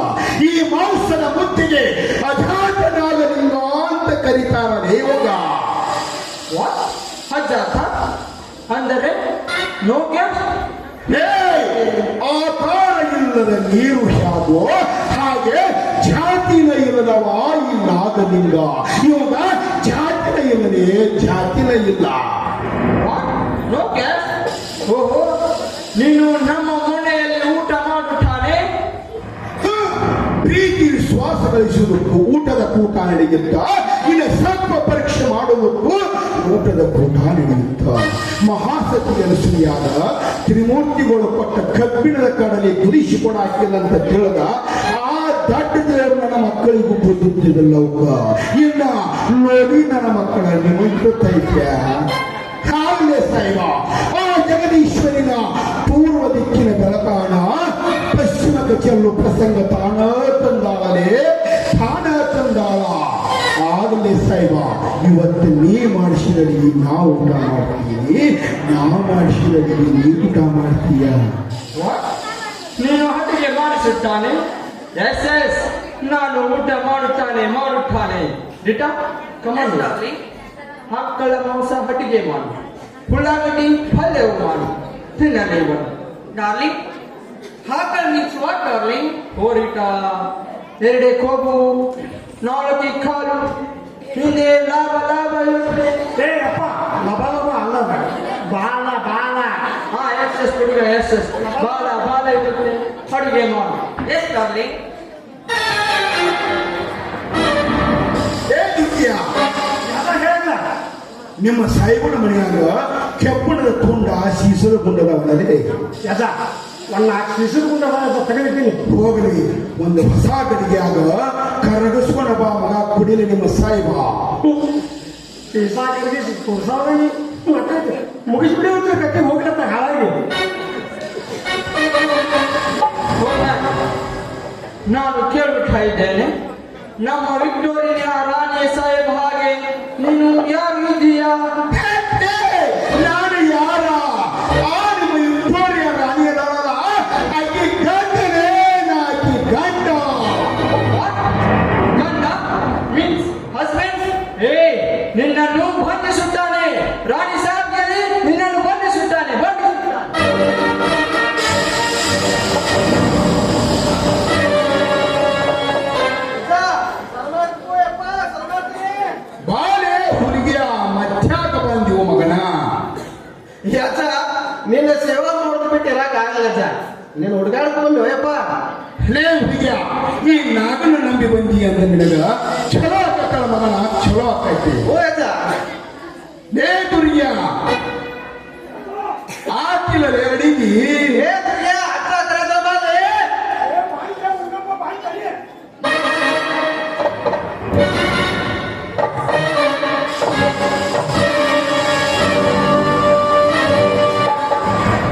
ಈ ಮಾಂಸದ ಮುತ್ತಿಗೆ ಅಜಾತನಾಗಲಿಂಗ ಅಂತ ಕರೀತಾರಲೇ ಇವಾಗ. ವಾಟ್? ಅಜ್ಜಾತ ಅಂದರೆ ನೋ ಕ್ಯಾಶ್? ಆಕಾರ ಇಲ್ಲದ ನೀರು ಹೇಗೋ ಹಾಗೆ ಜಾತಿನ ಇಲ್ಲದವ ಈ ನಾಗಲಿಂಗ. ಇವಾಗ ಜಾತಿನ ಇಲ್ಲದೆ ಜಾತಿನ ಇಲ್ಲ. ವಾಟ್? No cash? ಓಹೋ, ನೀನು ನಮ್ಮ ಮನೆಯಲ್ಲಿ ಊಟ ಮಾಡುತ್ತಾನೆ? ಪ್ರೀತಿ ವಿಶ್ವಾಸ ಗಳಿಸುವುದಕ್ಕೂ ಊಟದ ಕೂಟ ನಡೆಯುತ್ತ, ಇನ್ನು ಸರ್ಪ ಪರೀಕ್ಷೆ ಮಾಡುವುದಕ್ಕೂ ಊಟದ ಕೂಟ ನಡೆಯುತ್ತ. ಮಹಾಸತಿ ಅರಸನಿಯಾದ ತ್ರಿಮೂರ್ತಿಗಳು ಕೊಟ್ಟ ಕಬ್ಬಿಣದ ಕಡಲೆ ಕುದಿಸಿಕೊಡಾಕಿಲ್ಲ ಅಂತ ತಿಳಿದ ಆ ದಡ್ಡ ದೇವರು ನನ್ನ ಮಕ್ಕಳಿಗೂ ಬುದ್ಧಿದ್ದಿಲ್ಲ. ಇನ್ನ ನೋಡಿ ನನ್ನ ಮಕ್ಕಳ ನಿಮಂತೈತ್ಯ ಕಾವಲೆ ಸಾಯಿಬ. ಆ ಜಗದೀಶ್ವರಿನ ಪೂರ್ವ ದಿಕ್ಕಿನ ಬೆಳಕಾಣ ಪಶ್ಚಿಮಕ್ಕೆ ಚೆಲ್ಲು ಪ್ರಸಂಗ ತಾಣ ತಂದಾಳ. ಆಗಲೇ ಸಾಯಿಬ, ಇವತ್ತು ನೀ ಮಾಡಿಸಿದಲ್ಲಿ ನಾವು ಊಟ ಮಾಡ್ತೀವಿ, ನಾವು ಮಾಡಿಸಿದಲ್ಲಿ ನೀ ಊಟ ಮಾಡ್ತೀಯ. ವಾಟ್? ನೀನು ಹಟ್ಟಿಗೆ ಮಾಡಿಸುತ್ತಾನೆ? ಎಸ್ ಎಸ್, ನಾನು ಊಟ ಮಾಡುತ್ತಾನೆ. ರಿಟಾ ಕಮಲ್, ಮಕ್ಕಳ ಮಾಂಸ ಹಟ್ಟಿಗೆ ಮಾಡು, ಉಳ್ಳಾಗಡ್ಡಿ ಪಲ್ಯವು ಮಾಡು, ತಿನ್ನಲೇವ. Darling, how can means what, darling? ಓ ರಿಟಾ, 2 ಕೊಬ್ಬು, 4 ಕಾಲು, ಹಿಂದೆ ಲಾಭ ಇರುತ್ತೆ. ಏ ಅಪ್ಪ ಲಬ ಲಬ ಅಲ್ಲ ಬಾಳ ಬಾಳ. ಹಾ ಎಸ್ ಎಸ್ ಹುಡುಗ ಎಸ್ ಬಾಲ ಇರುತ್ತೆ ಅಡುಗೆ ಮಾಡು. Yes, darling. ಏ ದುರ್ಗ್ಯ, ಯಾವ್ದ ಹೇಳಲ್ಲ ನಿಮ್ಮ ಸಾಯಿಬನ ಮನೆಯಾಗ ಕೆಪ್ಪಣದ ತುಂಡ ಸೀಸದ ಗುಂಡದವನಲ್ಲಿ ಯಜ ಒಂದು 4 ಬಿಸಿಲು ಗುಂಡ ತೆಗೆದಿದ್ದೀನಿ. ಹೋಗಲಿ, ಒಂದು ಹೊಸ ಗಡಿಗೆಯಾಗ ಕರಗಿಸ್ಕೊಂಡ ಬಾ ಮಗ, ಕುಡಿಲಿ ನಿಮ್ಮ ಸಾಯಿಬ. ಸಾಕರಿಗೆ ಕುಡ್ಸಾವಣಿ ಮುಗಿಸ್ಬಿಡಿ ಒಂದು ಕಟ್ಟಿ ಹೋಗ್ಲತ್ತ ಹಾಳಾಗಿ. ನಾನು ಕೇಳ್ಬಿಡ್ತಾ ಇದ್ದೇನೆ, ನಮ್ಮ ವಿಕ್ಟೋರಿಯಾ ರಾಣಿ ಸಾಹೇಬ್ ಹಾಗೆ ನೀನು ಯಾರು ಇದೀಯಾ? ನಾನು ಯಾರ? ಆ ನಿಮ್ಮ ವಿಕ್ಟೋರಿಯಾ ರಾಣಿ ಅದಾಳಲ್ಲ, ಆಕಿ ಗಂಡನೇ, ಆಕಿ ಗಂಡ. ಗಂಡ ಮೀನ್ಸ್ ಹಸ್ಬೆಂಡ್. ನಿನ್ನನ್ನು ಬಂಧಿಸುತ್ತಾನೆ ರಾಣಿ ಸಾಹೇಬ್ ಹೇಳಿ, ನಿನ್ನನ್ನು ಬಂಧಿಸುತ್ತಾನೆ. ಬಾಲೆ ಹುಡುಗಿಯ ಮಧ್ಯಾಗ ಬಂದಿವು ಮಗನ. ಯಜ ನಿನ್ನ ಸೇವಾ ಮಾಡ್ಬಿಟ್ಟು ಇರಕ್ ಆಗಲ್ಲ ಯಜ, ನೀನು ಹುಡುಗಾಡ್ಕೊಂಡು ಯಪ್ಪ. ಲೇ ಹುಡುಗಿಯ, ಈ ನಾಗನ ನಂಬಿ ಬಂದಿ ಅಂತ ನಿನಗ ಚಲೋ ಆಕಳ ಮಗನ, ಚಲೋ ಆಕೈತಿ. ಓ ಯಜ ಲೇ ದುರ್ಗ್ಯ, ಆಕಿಲೇ ಅಡಿಗಿ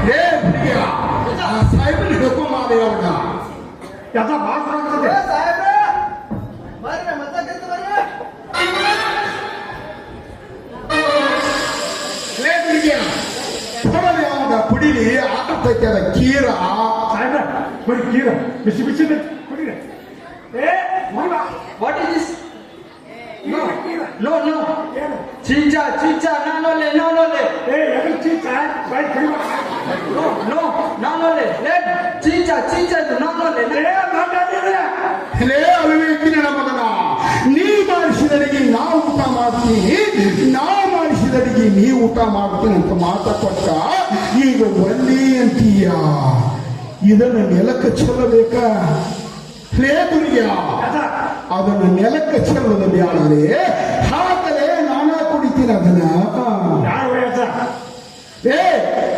ಲೇ ಹುಡುಗಿಯ, ಆ ಸಾಯಿಬನ ಹಿಡ್ಕೊಂಡ್ ಮಾಡೆ ಅವನ. ಯಜ ಭಾಳ ಆಗ್ತದೆ. ಲೇ ಹುಡುಗಿಯ, ಹೊರಗೆ ಅವನ ಕುಡಿಲಿ, ಆಟಕ್ಕೆ ಅದ ಕೀರ. ಸಾಯ್ಬ್ರ ಬರೀ ಕೀರ ಬಿಸಿ ಬಿಸಿ ಕುಡಿರಿ. ಏ ಮಗ ವಾಟ್ ಇಸ್ ದಿಸ್? ಕೀರ ನೋ ಏನು? ಚೀಚಾ ನಾನೊಲ್ಲೆ. ಏ ಎದುರು ಚೀಚ ಬಾಯ್ ಕಡಿಮೆ. ನಾನೊಲ್ಲೆ ಚೀಚಾ ಇದು ನಾನೊಲ್ಲೆ. ಏ ಮಾತಾಡಿದ್ರೆ ಲೇ ಅವಿವೇಕಿನ ಮಗನ, ನೀ ಮಾಡಿಸಿದರಿಗೆ ನಾ ಊಟ ಮಾಡ್ತೀನಿ, ನಾ ಮಾಡಿಸಿದರಿಗೆ ನೀ ಊಟ ಮಾಡ್ತೀನಿ ಅಂತ ಮಾತ ಕೊಟ್ಟ, ಈಗ ಒಲ್ಲಿ ಅಂತೀಯ. ಇದನ್ನು ನೆಲಕ್ಕೆ ಚೆಲ್ಲಬೇಕ? ಲೇ ದುರ್ಗ್ಯ, ಅದನ್ನು ನೆಲಕ್ಕೆ ಚೆಲ್ಲದ ಬ್ಯಾಡಲೇ, ಹಾಕಲೇ ನಾನಾ ಕುಡಿತೀನಿ ಅದನ್ನ. ಯಾವ ಯಜ ಏ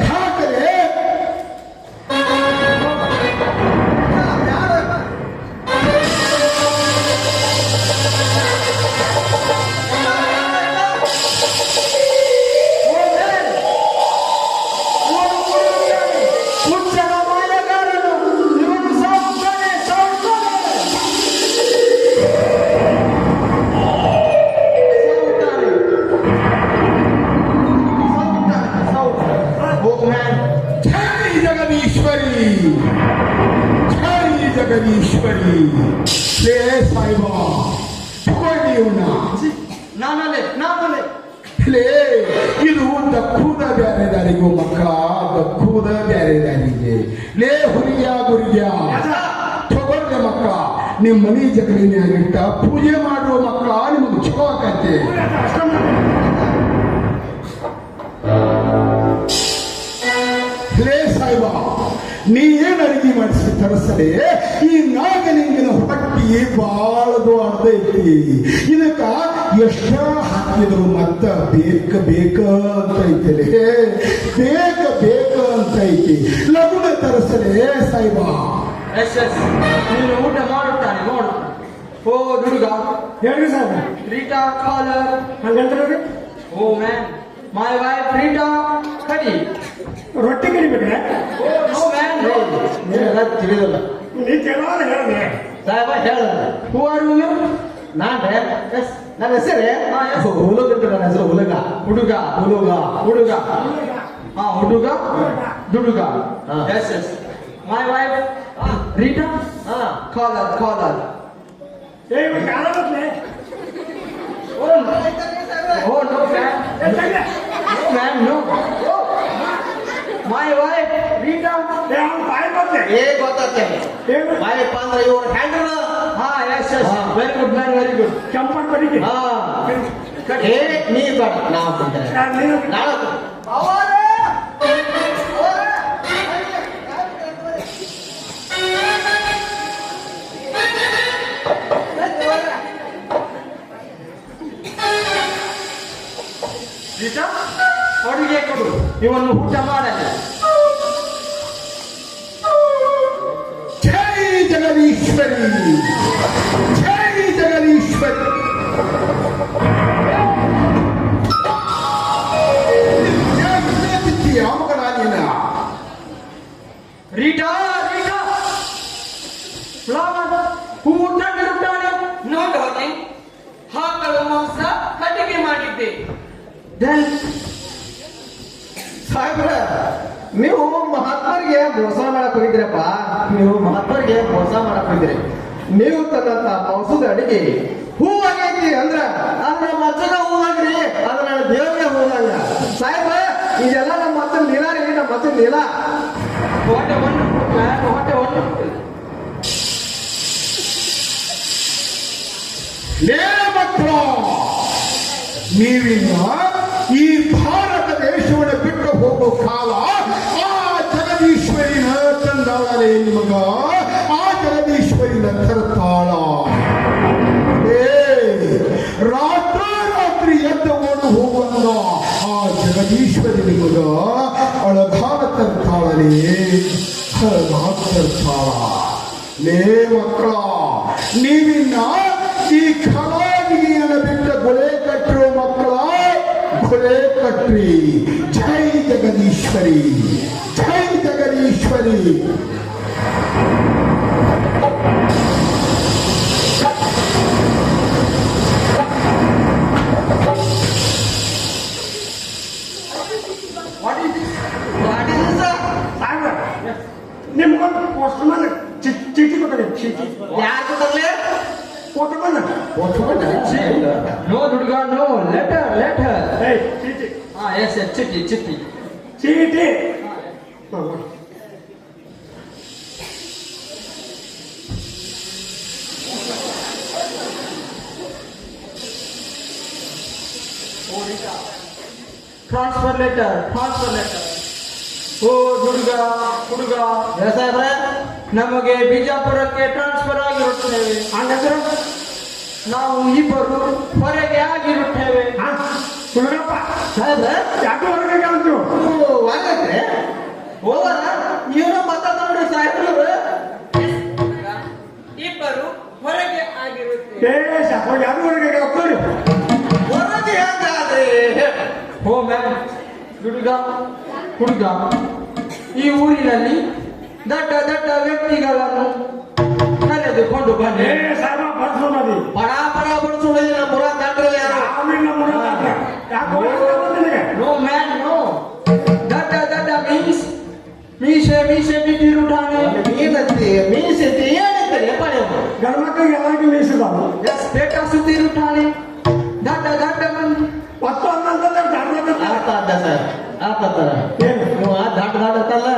ಹಾಕಲೇ. ಹುಚ್ಚನ ಮಾಯಗಾರನು ಇವನು ಸಾವುತ್ತಾನೆ. Oh man, ಜೈ ಜಗದೀಶ್ವರಿ, ಜೈ ಜಗದೀಶ್ವರಿ. ಲೇ ಸಾಯಿಬ, ತಗೊಳ್ಳಿ ಇವನ್ನ. ನಾನೊಲ್ಲೆ. ಲೇ, ಇದು ದಕ್ಕೂದ ಬ್ಯಾರೆ ದಾರಿಗೂ ಮಕ್ಕ, ದಕ್ಕೂದ ಬ್ಯಾರೆ ದಾರಿಗೆ. ಲೇ ಹುರಿಯ ಗುರಿಯ, ತಗೊಳ್ಳೆ ಮಕ್ಕ, ನಿಮ್ಮ ಮನಿ ಜಗಲಿನಾಗಿಟ್ಟ ಪೂಜೆ ಮಾಡುವ ಮಕ್ಕ, ನಿಮಗೆ ಚಲೋ ಆಕೈತಿ. ಲೇ ಸಾಯಿಬ, ನೀ ಏನ್ ಅಡಿಗೆ ಮಾಡಿಸಿ ತರಿಸದೆ, ಈ ನಾಗಲಿಂಗನ ಹೊಟ್ಟಿ ಬಾಳದು ಅರ್ಧೈತಿ. ಇದಕ್ಕ ಎಷ್ಟ ಹಾಕಿದ್ರು ಮತ್ತ ಬೇಕ ಅಂತೈತಿ. ಬೇಕ ಅಂತೈತಿ. ಲಗುನ ತರಿಸದೆ ಸಾಯಿಬ. ಎಸ್ ನೀನು ಊಟ ಮಾಡುತ್ತಾನೆ ನೋಡು. ಓ ಹುಡುಗ, ಹೇಳ್ರಿ ಸಾಹೇಬ್ರ, ರೀಟಾ ಕಾಲರ್. ಹಂಗಂದ್ರೆ ಓ ಮ್ಯಾನ್, ಮೈ ವೈಫ್ ರೀಟಾ ಕಡಿ. ರೊಟ್ಟಿ ಕಡಿಬೇಕ್ರೆ? ಓ ನೋ ಮ್ಯಾನ್, ನೀವೆಲ್ಲ ತಿಳಿದಲ್ಲ, ನೀ ಕೆಲವಾರು ಹೇಳಿದೆ ಸಾಹೇಬ ಹೇಳ. Who are you? ನಾನೇ ಎಸ್ ನನ್ನ ಹೆಸರೇ ಹುಲಗ. ನನ್ನ ಹೆಸರು ಹುಲಗ. ಹುಡುಗ ದುಡುಗ. ಎಸ್ ಮೈ ವೈಫ್ ರೀಟಾ ಕಾಲರ್. ಏ ಇವಾಗ ಕಾಲ ಬದ್ಲೆ oh no man, no. My wife Rita. ಅವ್ನು ಬಾಯಿ ಬದ್ಲೆ ಗೊತ್ತತ್ತೆ ಬಾಯಪ್ಪ ಅಂದ್ರೆ ಇವ್ರ ಹ್ಯಾಂಡಲ್. ಹಾ yes very good man, very good. ಕೆಂಪನ್ ಬಡಿಗೆ ನೀ ಬೇಡ, ನಾವು ನೀನು ನಾಳೆ ಗೀತಾ ಅಡುಗೆ ಕೊಡು, ಇವನ್ನು ಊಟ ಮಾಡಲಿ. ಜೈ ಜಗದೀಶ್ವರಿ, ಜೈ ಜಗದೀಶ್ವರಿ. ಮಗನಾಗಿನ ರೀಟಾ ರೀಟಾ ಫ್ಲವರ್ ಹೂ ತಂದಿರುತ್ತಾನೆ. ನೋ ಡಾರ್ಲಿಂಗ್, ಆಕಳ ಮಾಂಸ ಕಟ್ಟಿಗೆ ಮಾಡಿದ್ದೆ. ಸಾಹೇಬ್ರ, ನೀವು ಮಹಾತ್ಮರಿಗೆ ಮೋಸ ಮಾಡಕ್ ಹೋಗಿದ್ರಪ್ಪ. ನೀವು ಮಹಾತ್ಮರಿಗೆ ಮೋಸ ಮಾಡಕ್ ಹೋಗಿದ್ರಿ. ನೀವು ತನ್ನಂತ ಮಾಂಸದ ಅಡಿಗೆ ಹೂವಾಗೈತಿ ಅಂದ್ರ ಅದ್ರ ಮಚ್ಚದ ಹೂವಾಗ್ರಿ, ಅದ್ರ ನನ್ನ ದೇವರಿಗೆ ಹೂವಂಗ. ಸಾಹೇಬ್ರ, ಇದೆಲ್ಲ ನಮ್ಮ ಮಚ್ಚನ ನೀಲ ರೀ, ನಮ್ಮ ಮಚ್ಚನ ನೀಲ. What a wonderful man, what a wonderful. ಲೇ ಮಕ್ಕಳು, ನೀವಿನ್ನ ಈ ಭಾರತ ದೇಶವನ್ನು ಬಿಟ್ಟು ಹೋಗೋ ಕಾಲ ಆ ಜಗದೀಶ್ವರಿನ ತಂದಾಳಲೇ ನಿಮಗ. ಆ ಜಗದೀಶ್ವರಿನ ತರ್ತಾಳ. ರಾತ್ರಿ ಎದ್ದು ಓಡು ಹೋಗುವಂಗ ಆ ಜಗದೀಶ್ವರಿ ನಿಮಗ ಅಳಗಾಲ ತರ್ತಾಳಲೇ, ಅಳಗಾಲ ತರ್ತಾಳ. ಲೇ ಮಕ್ಕಳ, ನೀವಿನ್ನ ಈ ಕಲಾವಿಯನ್ನು ಬಿಟ್ಟ ಗೊಳೆ ಕಟ್ಟರು ಮಕ್ಕಳ, ಗೊಳೆ ಕಟ್ರಿ. ಜೈ ಜಗದೀಶ್ವರಿ, ಜೈ ಜಗದೀಶ್ವರಿ. ನಿಮ್ಗೊಂದು ಪೋಸ್ಟ್ಮನ್ ಚೀಟಿ ಕೊಟ್ಟರೆ, ಚೀಟಿ ಯಾರು ಕೊಟ್ಟರ್ಲೆ? ಪೋಸ್ಟ್ಮನ್. ನೋ ದುಡ್ಗ, ನೋ ಲೆಟರ್, ಲೆಟರ್. ಚೀಟಿ, ಎಸ್ ಎಸ್, ಚಿಟ್ಟಿ ಚಿಟ್ಟಿ ಚೀಟಿ. Transfer letter, transfer letter. ಓ ಹುಡುಗ ಹುಡುಗ, ಸಾಹೇಬ್ರ, ನಮಗೆ ಬಿಜಾಪುರಕ್ಕೆ ಟ್ರಾನ್ಸ್ಫರ್ ಆಗಿರುತ್ತೇವೆ. ಹಂಗಂದ್ರೆ ನಾವು ಇಬ್ಬರು ಹೊರಗೆ ಆಗಿರುತ್ತೇವೆ. ಹುಡುಗಪ್ಪ ಸಾಹೇಬ್ರ, ಯಾಕೆ ಹೊರಗೆ ಅಂತು? ವಾಗತ್ರೆ ಹೋಗರ ಏನೋ ಮಾತಾಡ್ತಾರೆ ಸಾಹೇಬ್ರು. ಇಬ್ಬರು ಹೊರಗೆ ಆಗಿರುತ್ತೆ. ಸಾಕು, ಯಾರು ಹೊರಗೆ ಹೋಗ್ತಾರೆ? ಹೊರಗೆ ಹೆಂಗಾದ್ರೆ ಓ ಮ್ಯಾಮ್, ಹುಡುಗ ಹುಡುಗ, ಈ ಊರಿನಲ್ಲಿ ದೊಡ್ಡ ದೊಡ್ಡ ವ್ಯಕ್ತಿಗಳನ್ನು ಕರೆದುಕೊಂಡು ಬನ್ನಿ. ಸಾಹೇಬ ಬರ್ಸೋಣದಿ ಪಡ ಪಡ ಬಡಿಸೋದಿಲ್ಲ. ಮುರ ದಾಟ್ರಲ್ಲ ಯಾರು? No man, no. ದೊಡ್ಡ ದೊಡ್ಡ ಮೀನ್ಸ್ ಮೀಸೆ ಮೀಸೆ ಬಿಟ್ಟಿರುತ್ತಾನೆ. ಮೀನತ್ತಿ ಮೀಸತಿ ಏನಂತಾರೆ ಪಡೆ ಗಂಡ್ಮಕ್ಳಿಗೆ ಎಲ್ಲರಿಗೂ ಮೀಸಿದಾವು. ಎಸ್, ಪೇಟ ಸುತ್ತಿರುತ್ತಾನೆ. ದೊಡ್ಡ ದೊಡ್ಡ ಮಂದಿ ಮತ್ತು ಹಂಗಂತಂದ್ರೆ ಆತ ಅದ ಸರ್, ಆತರ ಏನು? ನೀವು ದಾಟ್ ದಾಟ್ ಅಂತಲ್ಲ,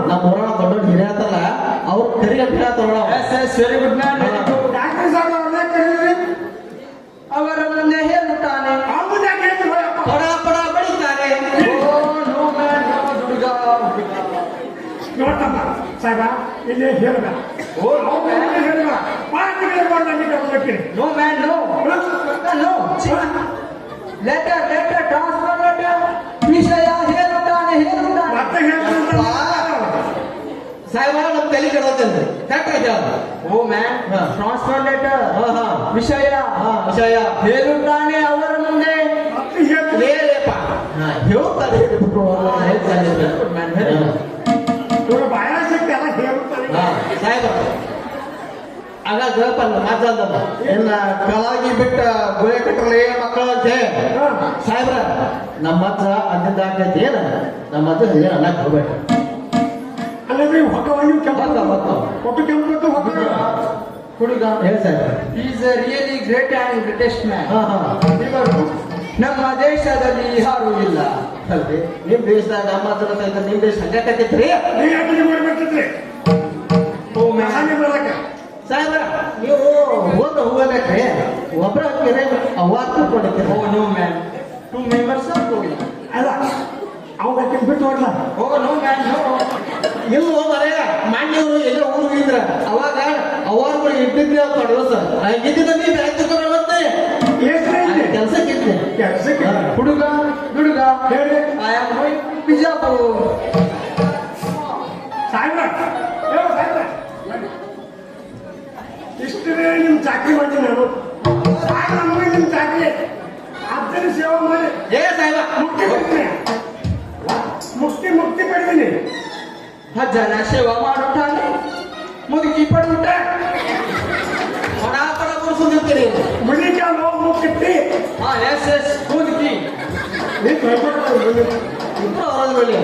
ನಮ್ಮ ಊರೊಳ ದೊಡ್ಡ ದೊಡ್ಡ ಹಿರಿಯ ಆತಲ್ಲ, ಅವ್ರು ಕರಿಗ ಬಿಡ ತಗೊಳ. Yes yes, very good man. Doctor ಸಾಹೇಬ್ ಅವ್ರನ್ನೇ ಕರೀರಿ. ಅವರ ಮುಂದೆ ಹೇಳುತ್ತಾನೆ. ಅವ್ರು ಯಾಕೆ ಹೇಳ್ತೀರಪ್ಪ? ಪಡ ಪಡ ಬಡಿತಾರೆ. ಓ ನೋ ಮ್ಯಾನ್, ನೋ ಹುಡುಗ. ನೋಡ್ತಮ್ಮ ಸಾಹೇಬ, ಇಲ್ಲಿ ಹೇಳಬೇಡ. ಓ ನೋ ಮ್ಯಾನ್, ಹೇಳಬೇಡ. ಪಾರ್ಟಿಗೆ ಬಂದು ಕರ್ಕೊಂಡ್ಬಿಡ್ತೀನಿ. No man, no. No, letter letter, transfer letter. ವಿಷಯ ಹೇಳುತ್ತಾನೆ, ಹೇಳುತ್ತಾನೆ. ಮತ್ತೆ ಹೇಳ್ತೀನಿ. ಸಾಹೇಬ, ನಮ್ ತಲೆ ಕೆಡೋತೇನ್ರಿ. ಕರೆಕ್ಟ್ ಹೇಳ. ಓ ಮ್ಯಾನ್, ಹಾ. Transfer letter. ವಿಷಯ ವಿಷಯ ಹೇಳುತ್ತಾನೆ ಅವರ ಮುಂದೆ. ಮತ್ತೆ ಹೇಳ್ತೀನಿ. ಲೇಪ ಹೇಳ್ತಾರೆ. ಇವರು ಬಾಯ ಸಿಕ್ತಿ ಎಲ್ಲ ಹೇಳುತ್ತಾರೆ. ಸಾಹೇಬ, ಆಗ ಗಪಲ್ಲ ಮಾತಾಡ್ದಲ್ಲ, ಎಲ್ಲ ಕಲಾಗಿ ಬಿಟ್ಟ ಗುಳೆ ಕಟ್ಟಲೆ ಮಕ್ಕಳ ಅಂತೆ. ಸಾಹೇಬ್ರ, ನಮ್ಮ ಹತ್ರ ಅಲ್ಲಿಂದ ಆಗ್ತೈತಿ ಏನ? ನಮ್ಮ ಹತ್ರ ಏನು ಅನ್ನಕ್ ಹೋಗ್ಬೇಡ. ಅಲ್ಲದೆ ಹೊಕ್ಕವಾಗಿ ಕೆಂಪು ಹೊಕ್ಕ. ಹೊಟ್ಟು ಕೆಂಪು ಮತ್ತು ಹೊಕ್ಕ. ಹುಡುಗ ಹೇಳಿ ಸಾಹೇಬ್ರ. Is a really great and greatest man. ಇವರು ನಮ್ಮ ದೇಶದಲ್ಲಿ ಯಾರೂ ಇಲ್ಲ. ಅಲ್ರಿ, ನಿಮ್ ದೇಶದಾಗ ನಮ್ಮ ಹತ್ರ ಸಹಿತ ನಿಮ್ ದೇಶ ಹಂಗಾಕತ್ತೈತ್ರಿ. ನೀವು ಯಾಕೆ ಮಾಡ್ಬೇಕಿದ್ರಿ? ಓ ಮ್ಯಾನ್, ಹಾಗೆ ಬರಕ ಸಾಹೇಬ್ರ, ನೀವು ಒಂದು ಹೋಗಬೇಕ್ರಿ. ಒಬ್ಬರ ಅವಾರ್ಡ್ ಕೊಡ್ಕೊಂಡಿರ್ತೀರ. Oh no man, 2 members are going. ಅಲ್ಲ, ಅವಾಗ ಬಿಟ್ಟು ನೋಡ್ಲ. Oh no man, no. ಇಲ್ವೋ ಮರೆ, ಮಾನ್ಯವರು ಎಲ್ಲ ಊರು ಹೋಗಿದ್ರ ಅವಾಗ ಅವಾರ್ಡ್ಗಳು ಇಟ್ಟಿದ್ರಿ ಅಂತ ದಿವಸ ಇದ್ದಿದ್ದ ನೀವು ಬ್ಯಾಂಕ್ ತಗೊಂಡ್ರೆ ಎಷ್ಟು ಕೆಲಸಕ್ಕೆ ಕೆಲಸಕ್ಕೆ ಹುಡುಗ ಹುಡುಗ, ಹೇಳಿ. I am going to Bijapur. ಸಾಹೇಬ್ರ ಇಷ್ಟೇ ನಿಮ್ ಚಾಕ್ರಿ ಮಾಡ್ತೀನಿ ನಾನು ಸಾಹೇಬ್ರ ನಮಗೆ ನಿಮ್ ಚಾಕ್ರಿ ಅಜ್ಜನ ಸೇವೆ ಮಾಡಿ ಏ ಸಾಹೇಬ, ಮುಕ್ತಿ ಪಡಿತೀನಿ ಮುಕ್ತಿ ಪಡಿತೀನಿ ಅಜ್ಜನ ಸೇವಾ ಮಾಡುತ್ತಾನೆ, ಮುದುಕಿ ಪಡುತ್ತ ಹೊಣಾಪಡ ಕೂರಿಸುತ್ತೀರಿ. ಮುಳಿಕ ನೋವು ಮುಕ್ತಿ ಹಾ ಎಸ್ ಎಸ್ ಮುದುಕಿ ನೀವು ಇಬ್ರು ಅವರ ಬಳಿ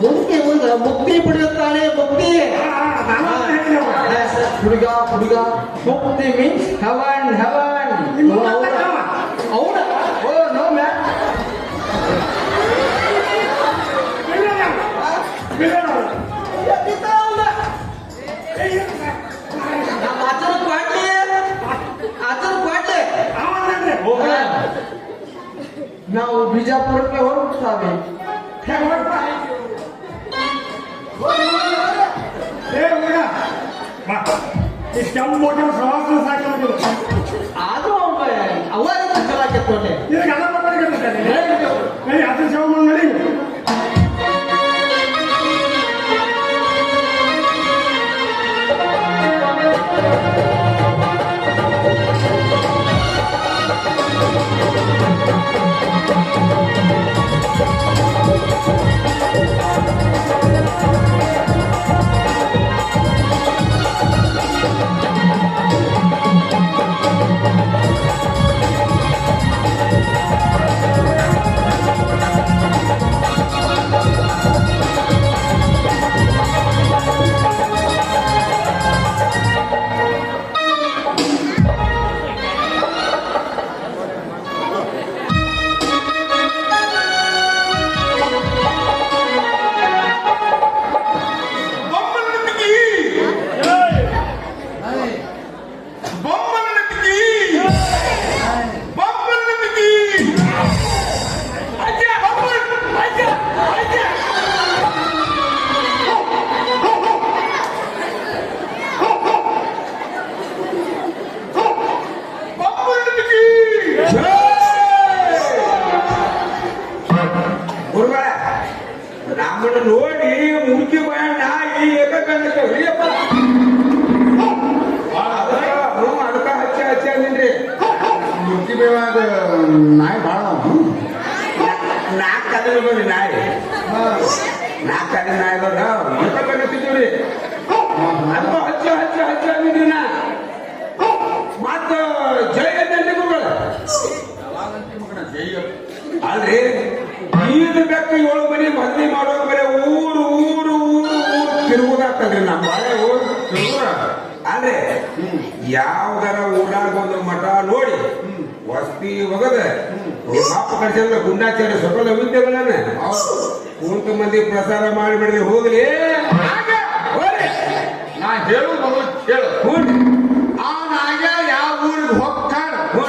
ಮುದುಕಿ ಮುಂದೆ ಮುಕ್ತಿ ಪಡೆಯುತ್ತಾನೆ. ಮುಕ್ತಿ ಹುಡುಗ ಹುಡುಗ ಮುಕ್ತಿ ಮೀನ್ಸ್ ಹೆವನ್ ಹೆವನ್. ಅವನ ಓ ನೋ ಮ್ಯಾನ್. ನಮ್ಮ ಅಜ್ಜನ ಕ್ವಾಟ್ಲಿ ನಾವು ಬಿಜಾಪುರಕ್ಕೆ ಹೊರಡ್ತಾವೆ. ಇಷ್ಟೊಂದು ಮೋಟರ್ ಪ್ರವಾಸ ಸಾಕಿದ್ರು ಆದ್ರೂ ಅವಾಗ ಚಲೋ ಕೆತ್ತೋಟೆ ಈಗ ಎಲ್ಲ ಬರ್ತಾರೆ ಅದು ಸೇವೆ ಮಾಡಿ ನಮ್ಮನ್ನು ನೋಡಿ ಮುದುಕಿ ಬಣ್ಣ ಈ ಏಕಕಂಡಕ್ಕೆ ಹೊಡಿಯಪ್ಪ ಅದಕ್ಕ ಹಚ್ಚಿ ಅಂದಿನ್ರಿ. ಮುಕ್ತಿ ಬೇವಾಗ ನಾಯಿ ಭಾಳ ನಾಲ್ಕು ಕಡೆ ಬಂದ್ರಿ ನಾಯಿ, ನಾಲ್ಕು ಕಡೆ ನಾಯಿ ಏಕಕಂಡಿದ್ದೀವ್ರಿ. ಅದು ಹಚ್ಚಿ ಅಂದಿದ್ರಿ ನಾ ಮತ್ತ ಜೈ ಅಂತ ಗುರುಗಳ ಅಲ್ರಿ ಈಗ ಬೆಕ್ಕ 7 ಮನೆ ಮಂದಿ ಮಾಡೋದು ಬರೀ ಊರು ಊರು ಊರು ಊರು ತಿರುಗುದಾಗ್ತದ್ರಿ ನಮ್ಮ ಬಾಳೆ ಊರು ಅಲ್ರಿ. ಯಾವ್ದಾರ ಊರಾಗ ಒಂದು ಮಠ ನೋಡಿ ವಸ್ತಿ ಒಗದ ನಿಮ್ಮ ಅಪ್ಪ ಕಡೆ ಗುಂಡಾಚಾರ್ಯ ಸಕಲ ವಿದ್ಯೆಗಳನ್ನ ಕುಂತ ಮಂದಿ ಪ್ರಸಾರ ಮಾಡಿಬಿಡ್ರಿ ಹೋಗ್ಲಿ. ನಾ ಹೇಳುದು ಕೇಳು. ಹ್ಞೂ ಆ ನಾಗ ಯಾವ ಊರಿಗೆ ಹೋಗ್ತಾನ ಹ್ಞೂ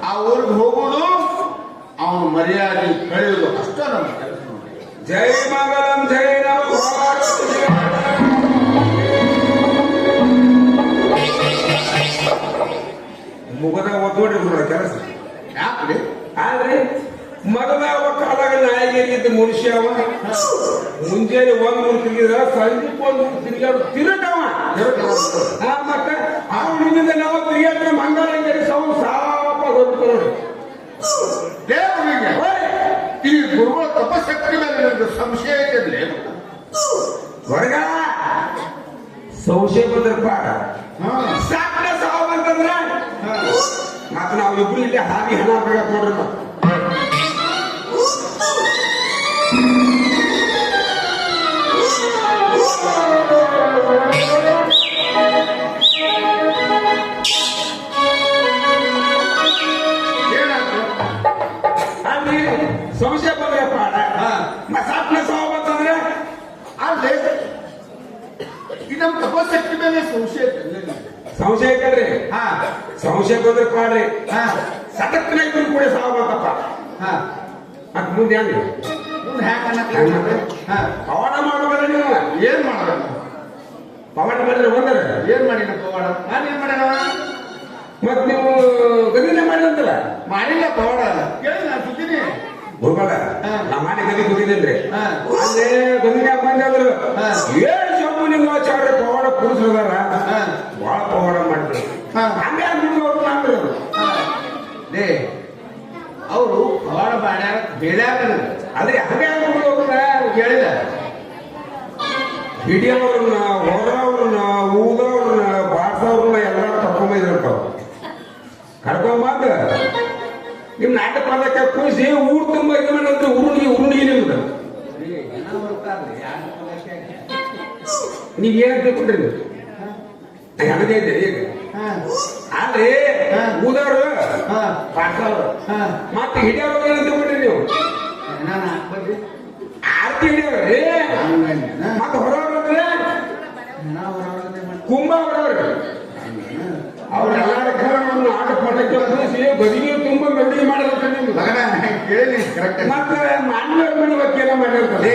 ಆ ಊರಿಗೆ ಹೋಗುದು ಅವನು ಮರ್ಯಾದೆ ಕಳೆಯುವುದು ಅಷ್ಟ ನಮ್ಮ ಕೆಲಸ. ಜೈ ಮಂಗಲಂ ಜೈ ನಮ ಮುಗದ ಓದ್ರಿ ಕೆಲಸ ಯಾಕ್ರಿ ಆದ್ರೆ ಮೊದಲ ಕಾಲಾಗ ನಾಯಿಗಿದ್ದ ಮನುಷ್ಯ ಅವ ಮುಂಜಾನೆ 1 ಮೂರು ತಿರುಗಿದ್ರ ಸಂಜೆ 1 ಮೂರು ತಿರುಗಾಡು ತಿರುಗವ ಮತ್ತೆ ಅವನಿಂದ ನಾವು ತಿರುಗಾಡ್ರೆ ಮಂಗಳಂಗರಿ ಸೌಂಡ್ ಸಾಪ ಗೊತ್ತು ನೋಡಿ. ದೇವರಿಗೆ ಈ ಗುರುಗಳ ತಪಶಕ್ತಿ ಮೇಲೆ ನನಗೆ ಸಂಶಯ ಐತೆ. ಹೊರಗ ಸಂಶಯ ಬಂದ್ರ ಪಾಡ ಸಾಕ್ರ ಸಾವು ಅಂತಂದ್ರ ಮತ್ತ ನಾವು ಇಬ್ರು ಇಲ್ಲಿ ಹಾದಿ ಹಣ ಬೇಕಂತ ನೋಡ್ರಿ. ಅಲ್ಲಿ ಸಂಶಯ ಬಂದ್ರೆ ಪಾಡ ಸಾಕ್ನ ಸಾವು ಅಂತಂದ್ರೆ ಅಲ್ಲೇ ಈ ನಮ್ಮ ತಪಶಕ್ತಿ ಮೇಲೆ ಸಂಶಯ ಐತೆ. ಸಂಶಯ ಐತಲ್ರಿ ಸಂಶಯ ಬಂದ್ರೆ ಪಾಡ್ರಿ ಸಟಕ್ನ ಇದ್ರು ಕೂಡ ಸಾವು ಬಂತಪ್ಪ ಮತ್ ಮುಂದೆ ಹೆಂಗ್ರಿ ಪವಾಡ ಮಾಡಬೇಡ ನೀವು. ಏನ್ ಮಾಡೋಣ? ಪವಾಡ ಮಾಡಿದ್ರೆ ಬಂದ್ರೆ ಏನ್ ಮಾಡಿನ ಪವಾಡ? ನಾನು ಏನ್ ಮಾಡ್ಯಾನ? ಮತ್ ನೀವು ಗದಿನ ಮಾಡಿದಂತಲ್ಲ ಮಾಡಿಲ್ಲ ಪವಾಡ. ಕೇಳಿ ನಾನು ಸುದ್ದಿನಿ ಗುರುಗಳ ನಮ್ಮ ಮನೆ ಗದಿ ಹೋಗಿದ್ದೇನ್ರಿ ಅಲ್ಲೇ ಗದಿನ್ಯಾಗ ಬಂದಾದ್ರು 7 ಶಂಭುಲಿಂಗಾಚಾರ್ಯ ಪವಾಡ ಪುರುಷರದಾರ ಬಹಳ ಪವಾಡ ಮಾಡಿದ್ರು ಹಂಗೆ ಮುಗಿದವ್ರು ಮಾಡ್ರು ಅವರು ಪವಾಡ ಮಾಡ್ಯಾರ ಬೇಡ್ಯಾರ ಆದ್ರೆ ಹಂಗೆ ಮುಗಿದವ್ರನ್ನ ಕೇಳಿದ ಹಿಡಿಯೋವ್ರನ್ನ ಹೊರವ್ರನ್ನ ಊದವ್ರನ್ನ ಬಾಡ್ಸವ್ರನ್ನ ಎಲ್ಲಾರು ಕರ್ಕೊಂಬಂದಿರ್ತಾವ ಕರ್ಕೊಂಬಂದ ನಿಮ್ ನಾಟಕ ಪದಕ್ಕೆ ಕೂರಿಸಿ ಊರ್ ತುಂಬ ಇದು ಮಾಡಿದ್ರೆ ಉರುಣಿಗೆ ನಿಮ್ದು ನೀವ್ ಏನ್ ತಿಳ್ಕೊಂಡ್ರಿ ಹಂಗದೇ ಇದ್ದೆ ಈಗ ಆದ್ರೆ ಊದವ್ರು ಬಾಡ್ಸವ್ರು ಮತ್ತೆ ಹಿಡಿಯೋರು ಏನ್ ತಿಳ್ಕೊಂಡ್ರಿ ನೀವು ಆರ್ತಿ ಹಿಡಿಯೋರು ಮತ್ತೆ ಹೊರವ್ರಂದ್ರೆ ಕುಂಭ ಹೊರವ್ರು ಅವ್ರೆಲ್ಲಾರ ಆಟ ಪಟಕ್ಕೆ ಕೂರಿಸಿ ಬದಿಗೆ ತುಂಬ ಮೆರವಣಿಗೆ ಮಾಡಿರ್ತಾರೆ ನಿಮ್ಗೆ ಕೇಳಿ ಕರೆಕ್ಟ್ ಮತ್ತೆ ಮಾನ್ಯವ್ರ ಮನೆ ವಕೀಲ ಮಾಡಿರ್ತಾರೆ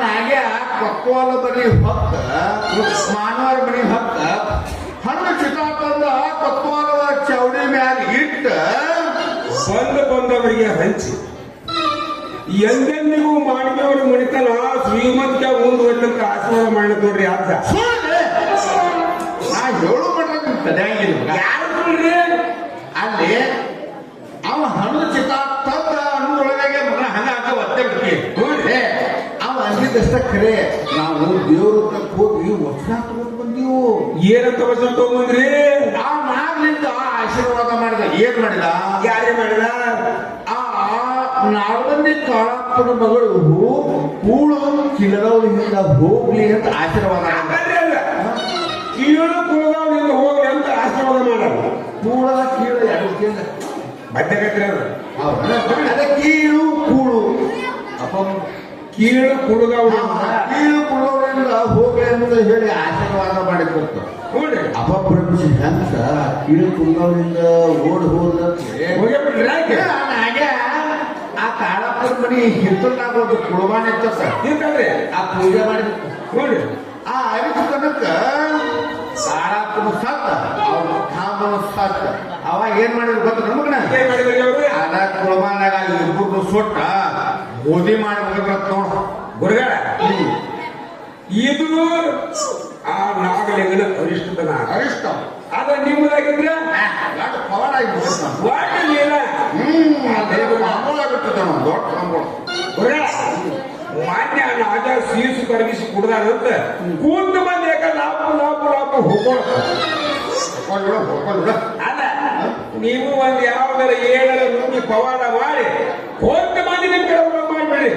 ಹಾಗೆ ಕೊತ್ವಾಲ ಬರೀ ಹೊತ್ತ ಮಾನವರ ಮನೆ ಹೊತ್ತ ಹಣ್ಣು ಚಿತಾತಂದ ಕೊತ್ವಾಲದ ಚೌಡಿ ಮ್ಯಾಲ ಇಟ್ಟ ಬಂದವರಿಗೆ ಹಂಚಿ ಎಂದೆಂದಿಗೂ ಮಾಡಿದವರು ಮಣಿತನ ಶ್ರೀಮಂತ ಮುಂದುವರಿಲಂತ ಆಶೀರ್ವಾದ ಮಾಡ್ಲಿಕ್ಕೆ ನೋಡ್ರಿ ಅರ್ಥ ನಾ ಹೇಳು ಮಟ್ಟ ತಡೆಯಂಗಿಲ್ಲ ಯಾರು ನೋಡ್ರಿ ಅಲ್ಲಿ ಅವ ಹಣ್ಣು ಚಿತಾತಂದ ಹಣ್ಣೊಳಗೆ ಮಗ ಹಂಗ ಒತ್ತೆ ಬಿಡ್ತಿ ನೋಡ್ರಿ ಅವ ಅಂದಿದ್ದಷ್ಟ ಖರೆ ನಾವು ದೇವ್ರ ಹೋಗಿ ವಚನ ತಗೊಂಡು ಬಂದೀವು ಏನಂತ ವಚನ ತಗೊಂಡ್ರಿ ಆ ನಾಗ್ಲಿಂದ ಆಶೀರ್ವಾದ ಮಾಡಿದ ಏನ್ ಮಾಡಿದ ಯಾರೇ ಮಾಡಿದ ಆ ನಾಲ್ವಂದಿ ಕಾಳಪ್ಪನ ಮಗಳು ಕೂಳು ಕಿಳದವರಿಂದ ಹೋಗ್ಲಿ ಅಂತ ಆಶೀರ್ವಾದ ಕೀಳು ಕುಳದವರಿಂದ ಹೋಗ್ಲಿ ಅಂತ ಆಶೀರ್ವಾದ ಮಾಡೋದು ಕೂಳ ಕೀಳು ಎರಡು ಕೇಳ ಬಡ್ಡೆಗಟ್ರಿ ಅದ ಕೀಳು ಕೂಳು ಅಪ್ಪ ಕೀಳು ಕುಳದವ್ರು ಕೀಳು ಕುಳದವರಿಂದ ಹೋಗ್ಲಿ ಅಂತ ಹೇಳಿ ಆಶೀರ್ವಾದ ಮಾಡಿಕೊಡ್ತು ನೋಡ್ರಿ ಅಪಬ್ರಹ್ಮಿಸಿ ಹೆಂಗ ಕೀಳು ಕುಳದವರಿಂದ ಓಡಿ ಹೋಗ್ಬಿಟ್ರಿ ಯಾಕೆ ಹಾಗೆ ಆ ಕಾಳಪ್ಪನ ಮನಿ ಹಿತ್ತಲ್ನಾಗ ಒಂದು ಕುಳವಾನ ಇತ್ತ ಯಾಕಂದ್ರೆ ಆ ಪೂಜೆ ಮಾಡಿದ ನೋಡ್ರಿ ಆ ಐದು ತನಕ ಕಾಳಪ್ಪನ ಸತ್ತ ಅವ್ರ ಕಾಮನ ಸತ್ತ ಅವಾಗ ಏನ್ ಮಾಡಿದ್ರು ಗೊತ್ತ ನಮಗನ ಏನ್ ಮಾಡಿದ್ರಿ ಅವ್ರು ಅದ ಕುಳವಾನಾಗ ಇಬ್ಬರು ಸುಟ್ಟ ಗೋಧಿ ಮಾಡಿ ಹೋಗಿರ್ತ ನೋಡ ಗುರುಗಳ ಇದು ಆ ನಾಗಲಿಂಗನ ಅರಿಷ್ಟತನ ಅರಿಷ್ಟ ಅದ ನಿಮ್ಮದಾಗಿದ್ರೆ ಪವಾಡ ವಾಟಲಿಲ್ಲ ದೊಡ್ಡ ಕಂಬೋಳ ಗುರುಗಳ ಮಾನ್ಯ ನಾಗ ಸೀಸು ಕರಗಿಸಿ ಕುಡ್ದಾರಂತ ಕೂತ ಮಂದಿ ಯಾಕ ಲಾಪ ಹೋಗೋಣ ಅಲ್ಲ ನೀವು ಒಂದ್ ಯಾವ್ದಾರ ಏನಾರ ನುಗ್ಗಿ ಪವಾಡ ಮಾಡಿ ಕೋಟ ಮಂದಿ ನಿಮ್ ಕಡೆ ಮಾಡ್ಬೇಡಿ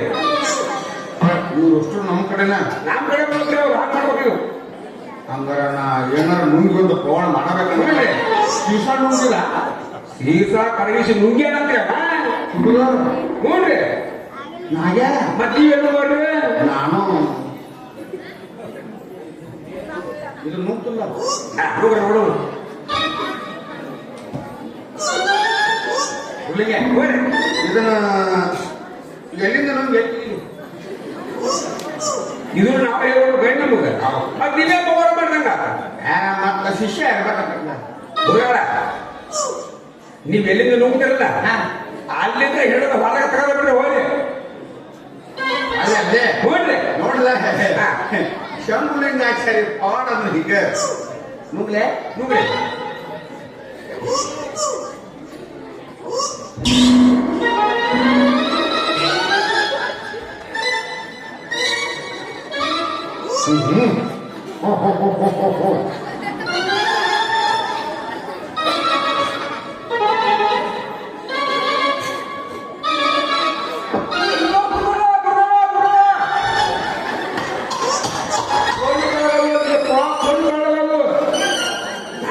ಇವ್ರಷ್ಟು ನಮ್ಮ ಕಡೆನ ನಮ್ ಕಡೆ ಬಂದ್ರೆ ಅವ್ರು ಹಾಗೆ ಮಾಡ್ಬೇಕು ಹಂಗಾರ ನಾ ಏನಾರ ನುಂಗಿಒಂದು ಪವಾಡ ಮಾಡಬೇಕಂದ್ರೆ ಸೀಸ ನುಂಗಿಲ್ಲ ಸೀಸ ಕರಗಿಸಿ ನುಂಗ್ಯಾನಂತೀರ ನೋಡ್ರಿ ನಾಗ್ಯ ಮತ್ತೆ ಏನು ಮಾಡ್ರಿ ನಾನು ಇದು ನುಂಗಿಲ್ಲ ನೋಡು ಹುಡುಗಿಗೆ ಇದನ್ನ ಎಲ್ಲಿಂದ ನಮ್ಗೆ ಇದು ನಾವು ಹೇಳೋದು ಗಂಡ ನಮಗ ಅದು ನೀವೇ ಪವಾಡ ಮಾಡ್ದಂಗ ಮತ್ತ ಶಿಷ್ಯ ಇರ್ಬೇಕಂತ ಗುರುಗಳ ನೀವ್ ಎಲ್ಲಿಂದ ನುಗ್ತಿರಲ್ಲ ಅಲ್ಲಿಂದ ಹಿಡಿದ ಹೊರಗೆ ತಗದ ಬಿಡ್ರಿ ಹೋಗಿ ಅಲ್ಲೇ ನೋಡ್ರಿ ನೋಡ್ಲ ಶಂಭುಲಿಂಗಾಚಾರ್ಯ ಪವಾಡ ಅಂದ್ರೆ ಹೀಗ ನುಗ್ಲೆ ನುಗ್ರಿ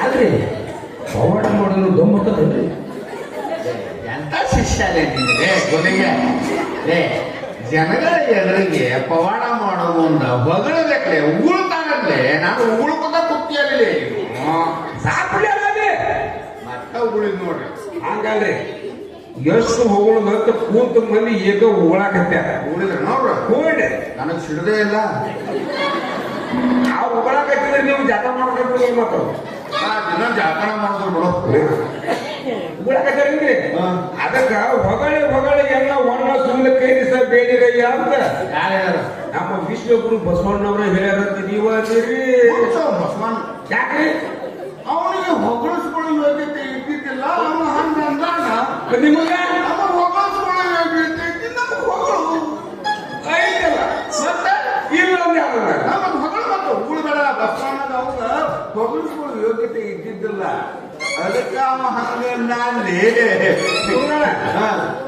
ಆದ್ರೆ ಪವಾಡ ಮಾಡೋದು ಗಮ್ಮತ್ತದಲ್ರಿ ಎಂತ ಶಿಷ್ಯ ನಿನಗೆ ಕೊನೆಗೆ ಜನಗಳ ಎದುರಿಗೆ ಪವಾಡ ಮಾಡೋದು ಅಂದ ಹೊಗಳಬೇಕಲೆ ಉಗುಳ್ತಾಗಂದ್ರೆ ನಾನು ಉಗುಳ್ಕೊತ ಕುತ್ತಿಯಲ್ಲಿ ಸಾಕ್ಬಿಡಿ ಅಲ್ಲದೆ ಮತ್ತೆ ಉಗುಳಿದ್ ನೋಡ್ರಿ ಹಂಗಲ್ರಿ ಎಷ್ಟು ಹೋಗೋಣ ಅಂತ ಕೂತ ಮಂದಿ ಈಗ ಉಗಳಾಕತ್ಯಾರ ಉಗುಳಿದ್ರೆ ನೋಡ್ರಿ ಹೋಗ್ರಿ ನನಗ್ ಸಿಡದೇ ಇಲ್ಲ ಆ ಉಗಳಾಕತ್ತಿದ್ರೆ ನೀವು ಜಟ ಮಾಡ್ಕೊಂಡು ಮಕ್ಕಳು ದಿನ ಜಾಪನ ಮಾಡಿದ್ರು ಬಿಡು ಬಿಡಕತ್ತೇನ್ರಿ ಹಾ. ಅದಕ್ಕ ಹೊಗಳಿ ಎಲ್ಲ ಒಣ ಸುಳ್ಳು ಕೈರಿಸ ಬೇಡಿರಯ್ಯ ಅಂತ ಯಾರು ಹೇಳ್ಯಾರ? ನಮ್ಮ ವಿಶ್ವಗುರು ಬಸವಣ್ಣವ್ರ ಹೇಳ್ಯಾರಂತ ನೀವ ಅಂತೀರಿ ಬಸವಣ್ಣ ಯಾಕ್ರಿ ಅವನಿಗೆ ಹೊಗಳಿಸ್ಕೊಳ್ಳೋ ಯೋಗ್ಯತೆ ಇದ್ದಿದ್ದಿಲ್ಲ. ಅವನು ಹಂಗ ಅಂದಾಗ ನಿಮಗ ನಮ್ಮ ಹೊಗಳಿಸ್ಕೊಳ್ಳೋ ಯೋಗ್ಯತೆ ಇದ್ದಿದ್ದು ನಮಗೆ ಹೊಗಳು. ಐತಲ್ಲ ಮತ್ತೆ ಇಲ್ಲ ಅಂದ್ರೆ ಯಾವ್ದಲ್ಲ ನಮಗೆ ಹೊಗಳು ಮತ್ತು ಉಗುಳುಬೇಡ. ಬಸವಣ್ಣಗ ಅವಾಗ ಹೊಗಳಿಸ್ಕೊಳ್ಳೋ ಯೋಗ್ಯತೆ ಇದ್ದಿದ್ದಿಲ್ಲ. ಅದಕ್ಕೆ ಅವ ಹಂಗ ನಾನ್ಲಿ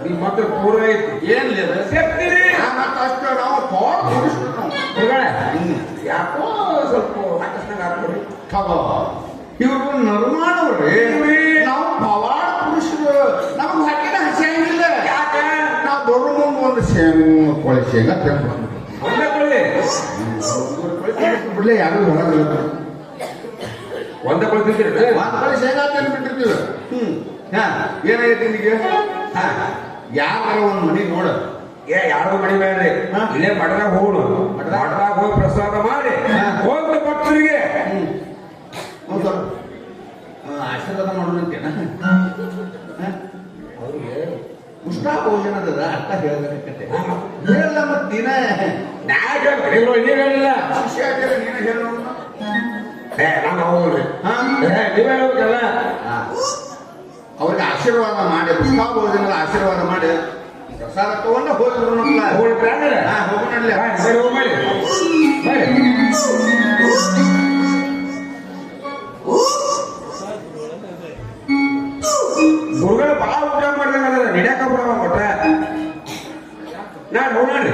ನಿಮ್ ಮಾತ್ರ ಪೂರ ಐತಿ ಏನ್ಲಿ ಅದು? ಸೇರ್ತೀರಿ ಮತ್ತೆ ಅಷ್ಟೇ ನಾವು ಪವರ್ ತೋರಿಸ್ಬಿಟ್ಟು ಯಾಕೋ ಸ್ವಲ್ಪ ಹಾಕಿಸ್ದಂಗ ಆಗ್ತದೆ ತಗೋ ಇವರು ನರ್ಮಾಣವ್ರಿ. ನಾವು ಪವಾಡ ಪುರುಷರು. ನಮಗೆ ಹೊಟ್ಟೆನ ಹಸಿಯಂಗಿಲ್ಲ. ಯಾಕ ನಾವು ಬರೋ ಮುಂದೆ ಒಂದು ಕೋಳಿ ಶೇಂಗಾ ತಿಂದು ಒಂದೇ ಕೊಳ್ಳಿ ಬಿಡ್ಲೆ ಯಾರು ಹೊರಗಿಲ್ಲ. ಒಂದೇ ಕೊಳ್ಳಿ ತಿಂತೀರಿ ಒಂದ್ ಕೋಳಿ ಶೇಂಗಾ ತಿಂದು ಬಿಟ್ಟಿರ್ತೀವಿ. ಏನಾಗೈತಿ ನಿಮಗೆ? ಯಾರ ಒಂದ್ ಮನಿ ನೋಡ ಯಾರು ಮಡಿ ಬೇಡ್ರಿ ಇಲ್ಲೇ ಮಠದಾಗ ಹೋಗುದು ಮಠದಾಗ ಹೋಗಿ ಪ್ರಸಾದ ಮಾಡಿ ಹೋಗ್ಲಿ ಭಕ್ತರಿಗೆ ಒಂದ್ ಸ್ವಲ್ಪ ಆಶೀರ್ವಾದ ಮಾಡೋದಂತೇನ? ಅವ್ರಿಗೆ ಉಷ್ಣ ಭೋಜನದ ಅರ್ಥ ಹೇಳ್ಬೇಕತ್ತೆ. ಹೇಳಲ್ಲ ಮತ್ ದಿನ ನೀವ್ ಹೇಳಿಲ್ಲ ಶಿಷ್ಯ ಆಗ್ಯಾರ, ನೀನ ಹೇಳ. ನಾನು ಹೋಗ್ರಿ ನೀವೇ ಹೇಳ್ಬೇಕಲ್ಲ ಅವ್ರಿಗೆ ಆಶೀರ್ವಾದ ಮಾಡಿ ಉಷ್ಣ ಭೋಜನದ ಆಶೀರ್ವಾದ ಮಾಡಿ ಪ್ರಸಾದ ತಗೊಂಡ ಹೋಗಿದ್ರು ನಮ್ಮಲ್ಲ. ಹೋಗೋಣಲ್ಲ. ಸರಿ ಹೋಗಿ ಮಾಡಿ ಗುರುಗಳ ಬಹಳ ಊಟ ಮಾಡ್ದಂಗ ನಡ್ಯಾಕ ಬಿಡವ ಕೊಟ್ಟ ನಾ ನೋಡ್ರಿ